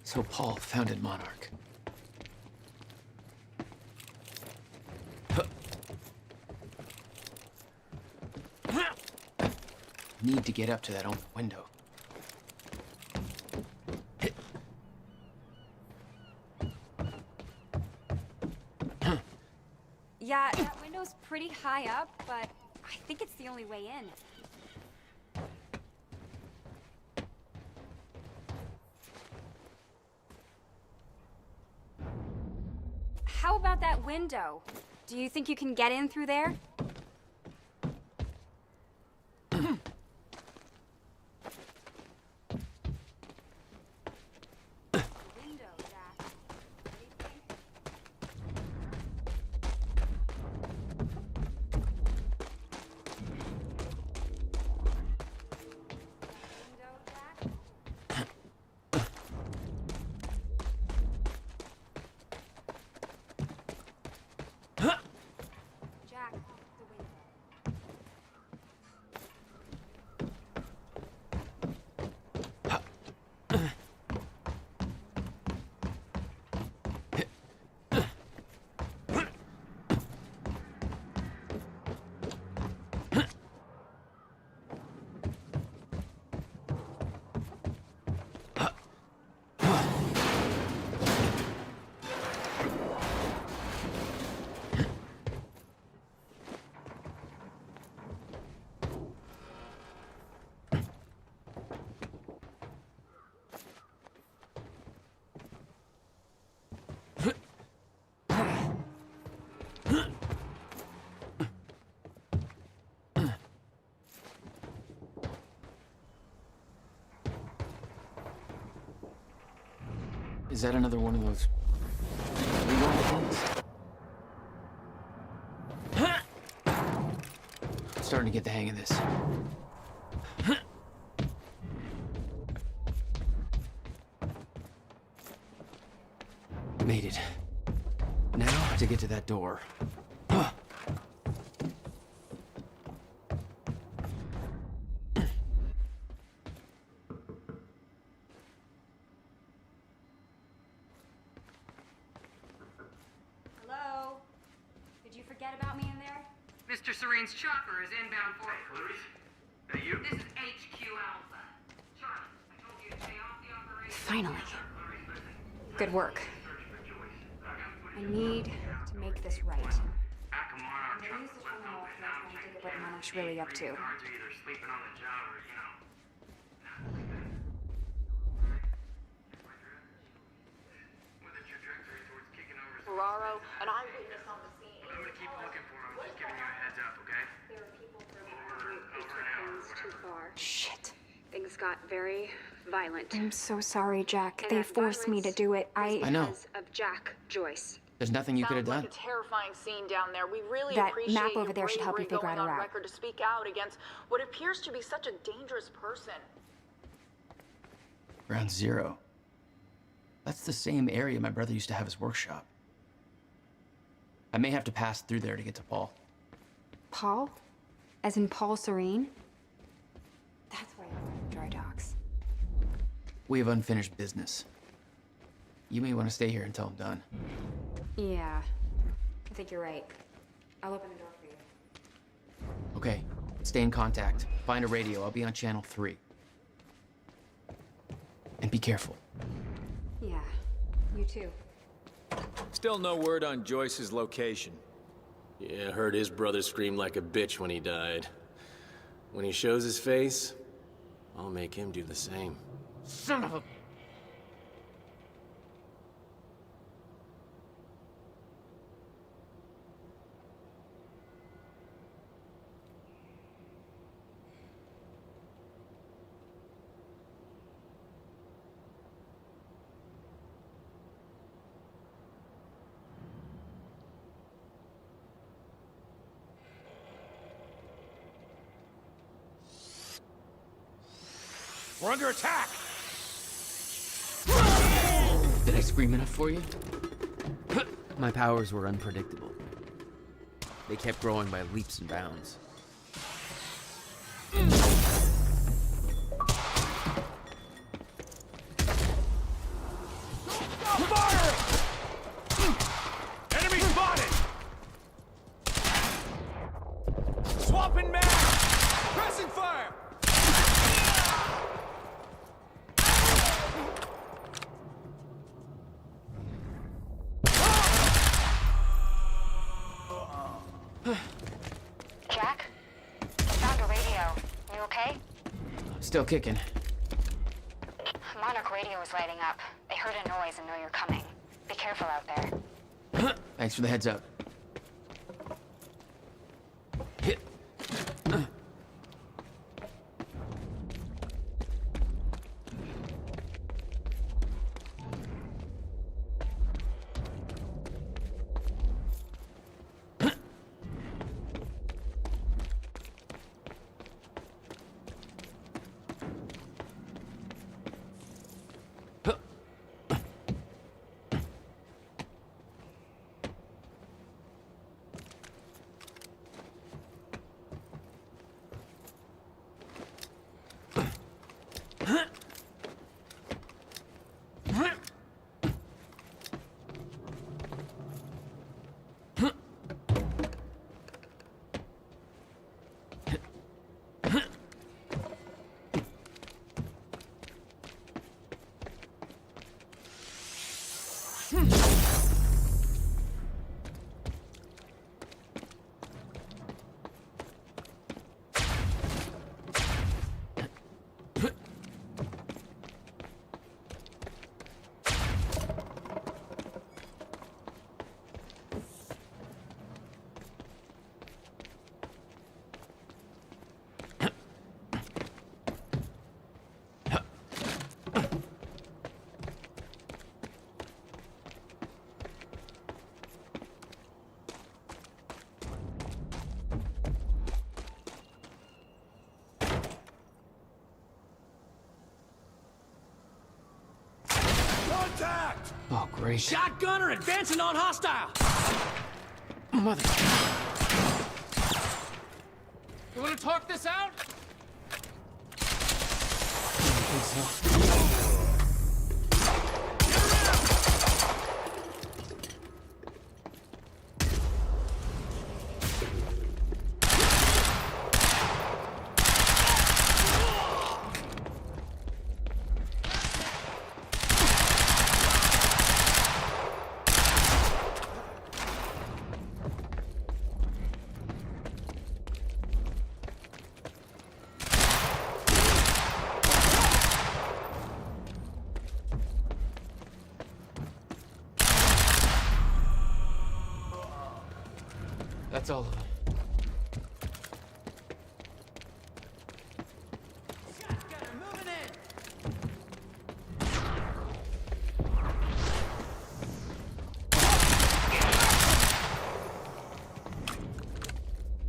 So Paul founded Monarch. Need to get up to that open window. Yeah, that window's pretty high up, but I think it's the only way in. How about that window? Do you think you can get in through there? Is that another one of those rewind things? Starting to get the hang of this. Made it. Now to get to that door. Hello? Did you forget about me in there? Mr. Serene's chopper is inbound for... Hey, you? This is HQ Alpha. Charlie, I told you to stay off the operation. Finally. Good work. I need to make this right. I'm gonna use the terminal to dig what Monarch's really up to. Ferraro, an eyewitness on the scene. I'm gonna keep looking for him. Just giving you a heads up, okay? There are people too far. Shit. Things got very violent. I'm so sorry, Jack. And They that forced me to violence do it. I know. because of Jack Joyce. There's nothing you could have done. Sounds like a terrifying scene down there. We really That appreciate map over your there should help you bravery figure out going a on route. record to speak out against what appears to be such a dangerous person. Ground Zero. That's the same area my brother used to have his workshop. I may have to pass through there to get to Paul. Paul? As in Paul Serene? That's why I work at Dry Docks. We have unfinished business. You may want to stay here until I'm done. Yeah. I think you're right. I'll open the door for you. Okay, stay in contact. Find a radio. I'll be on channel 3. And be careful. Yeah. You too. Still no word on Joyce's location. Yeah, heard his brother scream like a bitch when he died. When he shows his face, I'll make him do the same. Son of a... We're under attack! Did I scream enough for you? My powers were unpredictable. They kept growing by leaps and bounds. Fire! Enemy spotted! Swapping mag! Pressing fire! Jack? Found a radio. You okay? Still kicking. Monarch radio is lighting up. They heard a noise and know you're coming. Be careful out there. Thanks for the heads up. Contact! Oh, great. Shotgunner advancing on hostile! Mother. You wanna talk this out? I think so. That's all of them.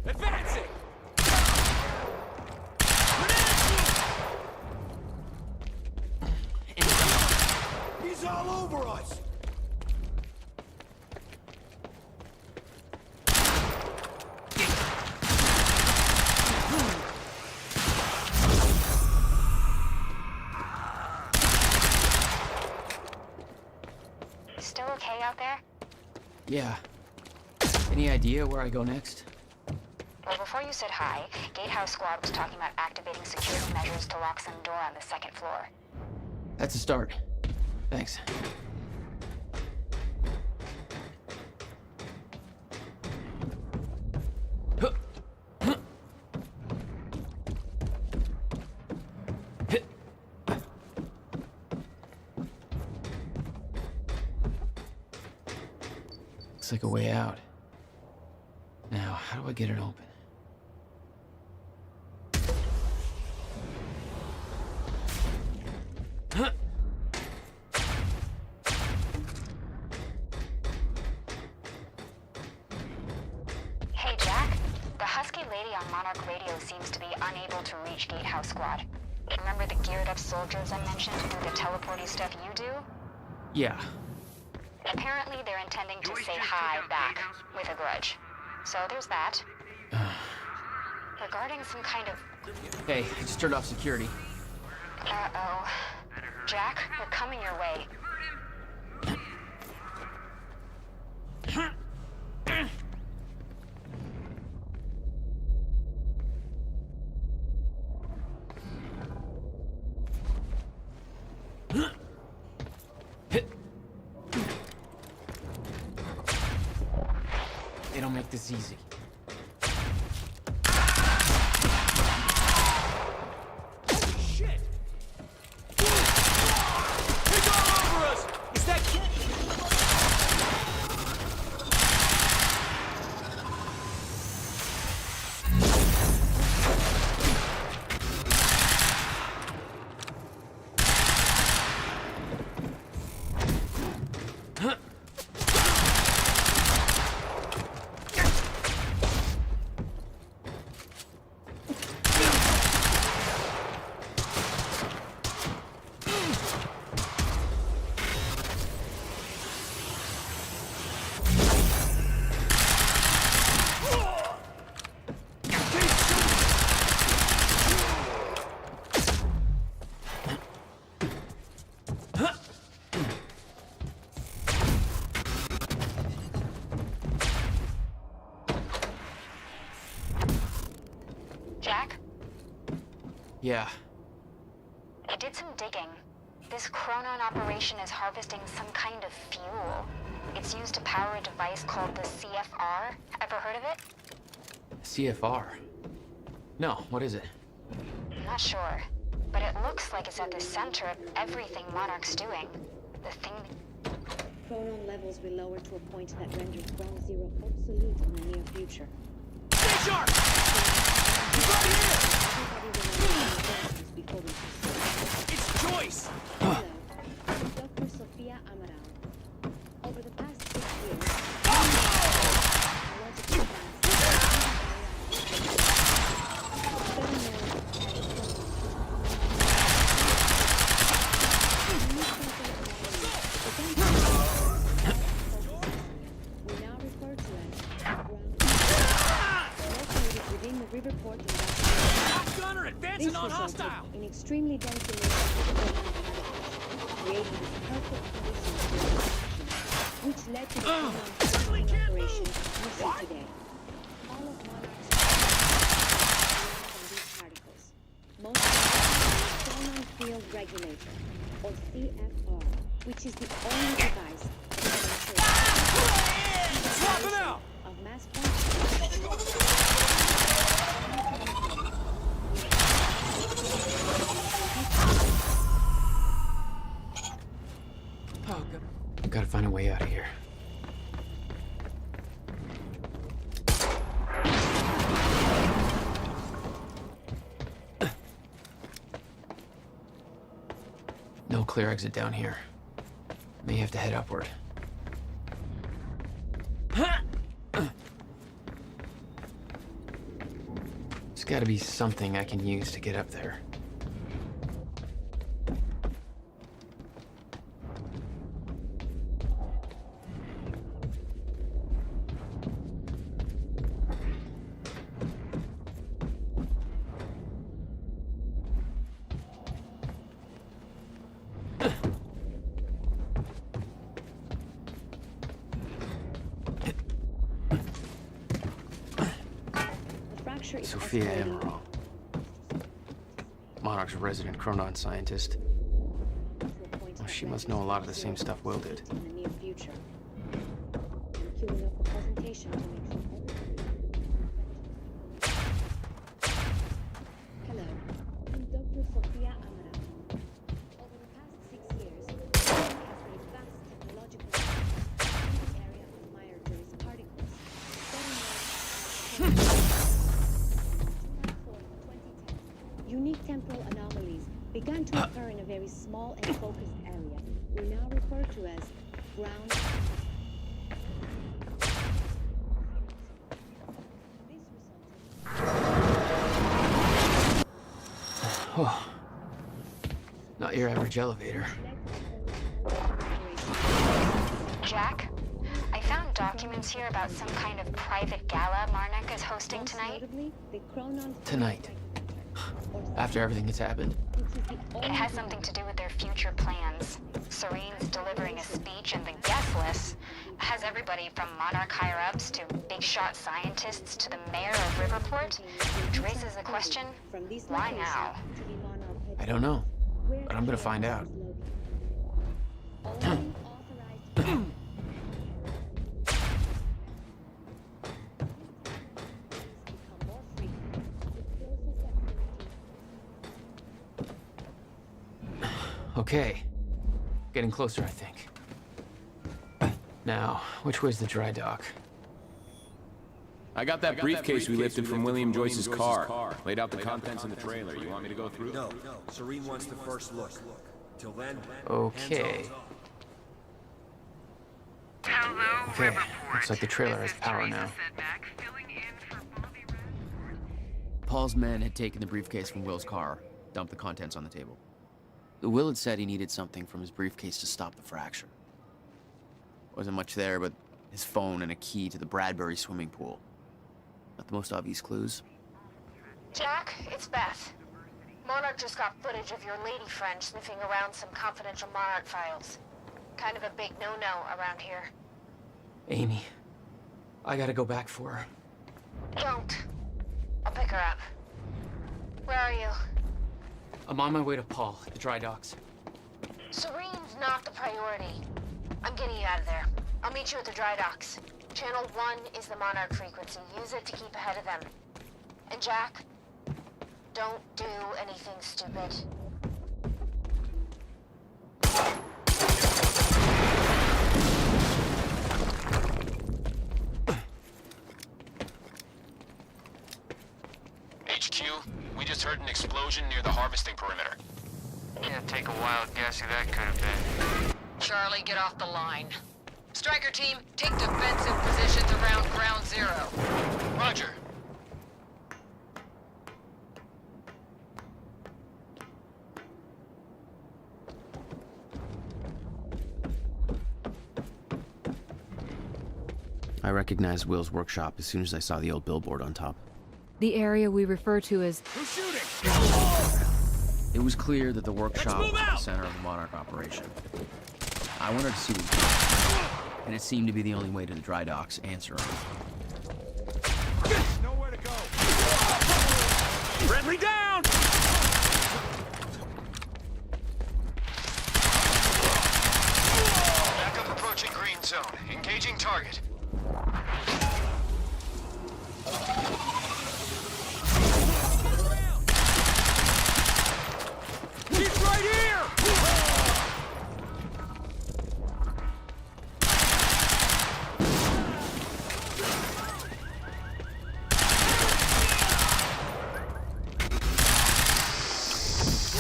Advancing! He's all over us! Still okay out there? Yeah. Any idea where I go next? Well, before you said hi, Gatehouse Squad was talking about activating security measures to lock some door on the second floor. That's a start. Thanks. Looks like a way out. Now, how do I get it open? Hey, Jack. The Husky lady on Monarch Radio seems to be unable to reach Gatehouse Squad. Remember the geared up soldiers I mentioned who do the teleporting stuff you do? Yeah. Apparently they're intending to say hi back with a grudge. So there's that. Regarding some kind of... Hey, I just turned off security. Uh-oh. Jack, we're coming your way. They don't make this easy. Shit! He's all over us! Is that kid? Jack? Yeah. I did some digging. This Chronon operation is harvesting some kind of fuel. It's used to power a device called the CFR. Ever heard of it? CFR? No, what is it? I'm not sure. But it looks like it's at the center of everything Monarch's doing. The thing... Chronon levels will lower to a point that renders Ground Zero obsolete in the near future. Stay sharp! He's right here! It's Joyce! Hello, I'm Dr. Sofia Amaral. Over the past 6 years, we now refer to as located within the river port industrial. Gunner advancing on hostile! In extremely dense emissions, creating this perfect conditions for extraction, which led to the operation you see today. All of Monarch's from these particles. Most of Chronon Field Regulator, or CFR, which is the only device that can ensure of mass Oh, God. Gotta find a way out of here. No clear exit down here. May have to head upward. There's gotta be something I can use to get up there. Sophia Amaral. Monarch's resident Chronon scientist. Well, she must know a lot of the same stuff Will did. in the near future. I'm queuing up a presentation to make sure. Hello, I'm Dr. Sofia Amaral. Over the past 6 years, Monarch has made vast technological advances in the area of Meyer-Joyce particles. Unique temporal anomalies began to occur in a very small and focused area we now refer to as ground. Oh, Not your average elevator. Jack, I found documents here about some kind of private gala Marnek is hosting tonight. Tonight. After everything that's happened. It has something to do with their future plans. Serene's delivering a speech, and the guest list has everybody from Monarch higher-ups to big-shot scientists to the mayor of Riverport, which raises the question, why now? I don't know, but I'm gonna find out. Okay. Getting closer, I think. Now, which way's the dry dock? I got that briefcase we lifted from William Joyce's car. Laid out the contents in the trailer. You want me to go through? No. Serene wants the first look. Till then, Okay. Okay, looks like the trailer has power now. Paul's men had taken the briefcase from Will's car, dumped the contents on the table. Will had said he needed something from his briefcase to stop the fracture. Wasn't much there but his phone and a key to the Bradbury swimming pool. Not the most obvious clues. Jack, it's Beth. Monarch just got footage of your lady friend sniffing around some confidential Monarch files. Kind of a big no-no around here. Amy, I gotta go back for her. Don't. I'll pick her up. Where are you? I'm on my way to Paul, at the dry docks. Serene's not the priority. I'm getting you out of there. I'll meet you at the dry docks. Channel 1 is the Monarch frequency. Use it to keep ahead of them. And Jack, don't do anything stupid. HQ, we just heard an explosion near the harvesting perimeter. Yeah, take a wild guess who that could have been. Charlie, get off the line. Striker team, take defensive positions around ground zero. Roger. I recognized Will's workshop as soon as I saw the old billboard on top. The area we refer to as... Who's shooting? It was clear that the workshop was the center of the Monarch operation. I wanted to see what was going on, and it seemed to be the only way to the dry docks answering. nowhere to go. Friendly down! Backup approaching green zone. Engaging target. He's right here!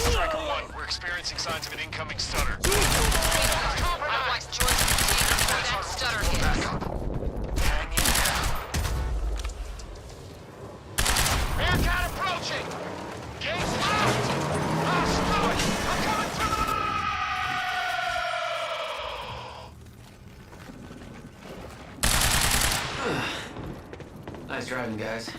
Striker 1, we're experiencing signs of an incoming stutter. Otherwise, Joyce can see before that stutter hits. Hanging down. Aircat approaching! Gates left! Ah, screw it! I'm coming through! Nice driving, guys.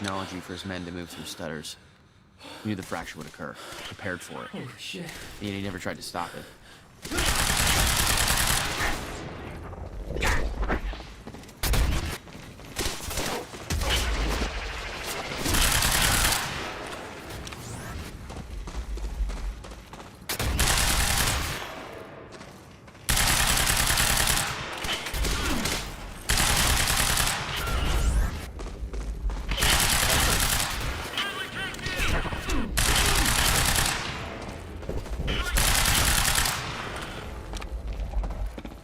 technology for his men to move through stutters. He knew the fracture would occur, prepared for it. Holy shit. Yet he never tried to stop it.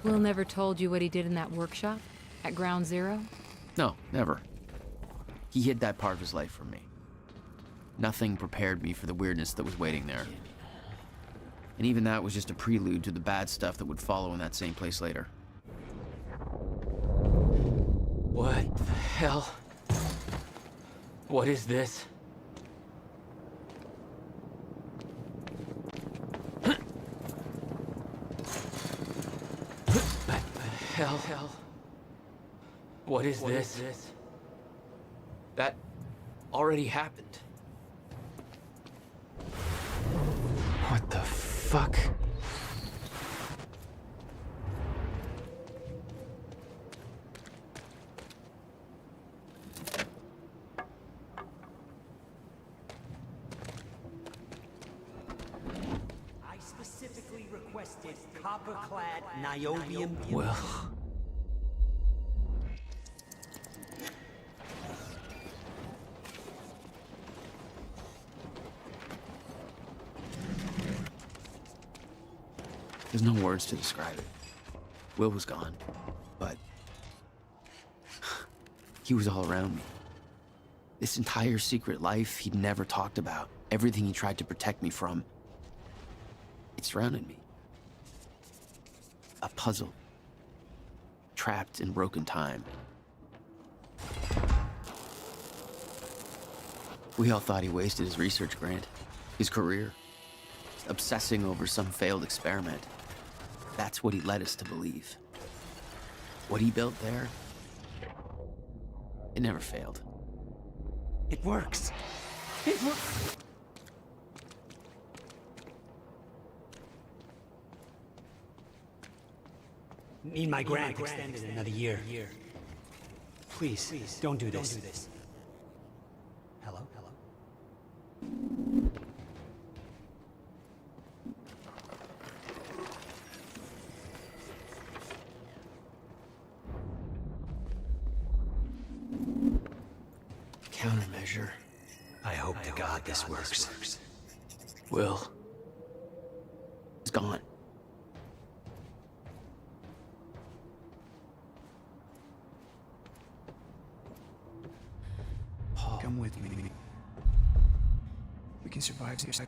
Will never told you what he did in that workshop at Ground Zero? No, never. He hid that part of his life from me. Nothing prepared me for the weirdness that was waiting there. And even that was just a prelude to the bad stuff that would follow in that same place later. What the hell? What is this? Hell. What is this? That already happened. What the fuck? I specifically requested copper-clad niobium. Well. There's no words to describe it. Will was gone, but he was all around me. This entire secret life he'd never talked about, everything he tried to protect me from, it surrounded me. A puzzle, trapped in broken time. We all thought he wasted his research grant, his career, obsessing over some failed experiment. That's what he led us to believe. What he built there, it never failed. It works. It works. Need my grant extended another year. Please, don't do this. Hello? Countermeasure. I hope to God this works. Will. He's gone. Paul. Come with me. We can survive this.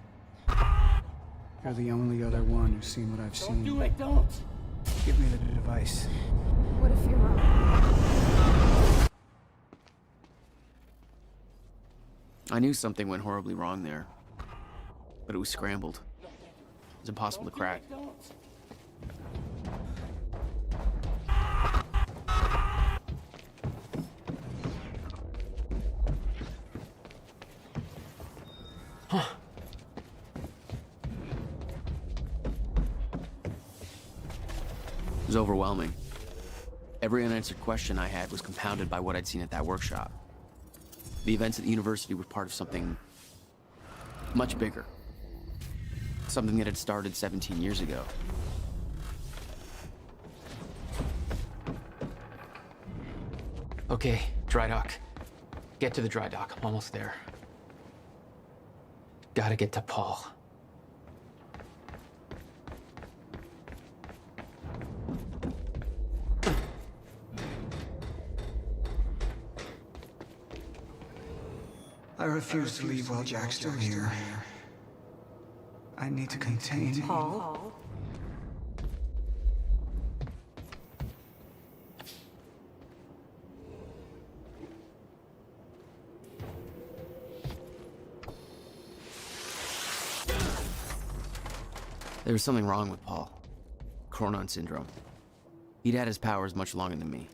You're the only other one who's seen what I've seen. Don't do it, don't! Give me the device. What if you're wrong? I knew something went horribly wrong there, but it was scrambled. It was impossible to crack. Huh. It was overwhelming. Every unanswered question I had was compounded by what I'd seen at that workshop. The events at the university were part of something much bigger. Something that had started 17 years ago. Okay, dry dock. Get to the dry dock. I'm almost there. Gotta get to Paul. I refuse to leave while Jack's still here. I need to contain Paul? There was something wrong with Paul. Cronon syndrome. He'd had his powers much longer than me.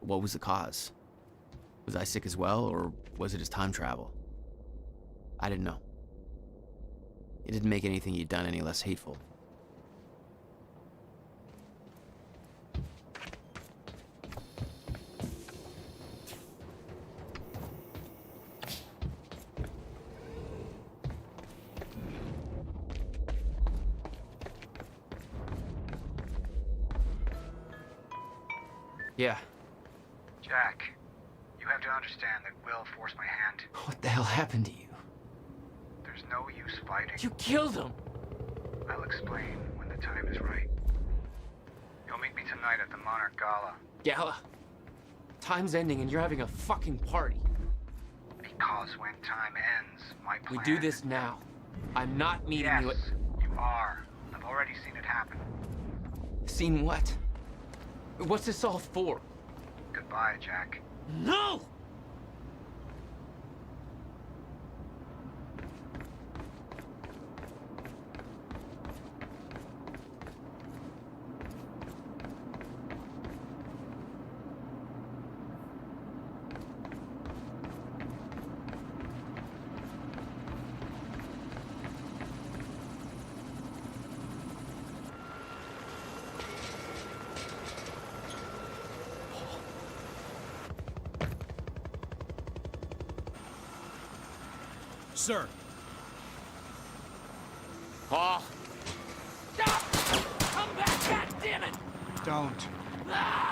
What was the cause? Was I sick as well, or was it just time travel? I didn't know. It didn't make anything you'd done any less hateful. Yeah. Jack, you have to understand that Will forced my hand. What the hell happened to you? There's no use fighting. You killed him! I'll explain when the time is right. You'll meet me tonight at the Monarch Gala. Gala? Time's ending and you're having a fucking party. Because when time ends, my plan... We do this now. I'm not meeting you at... Yes, you are. I've already seen it happen. Seen what? What's this all for? Goodbye, Jack. No! Sir. Oh. Stop! Come back, goddammit! Don't. Ah!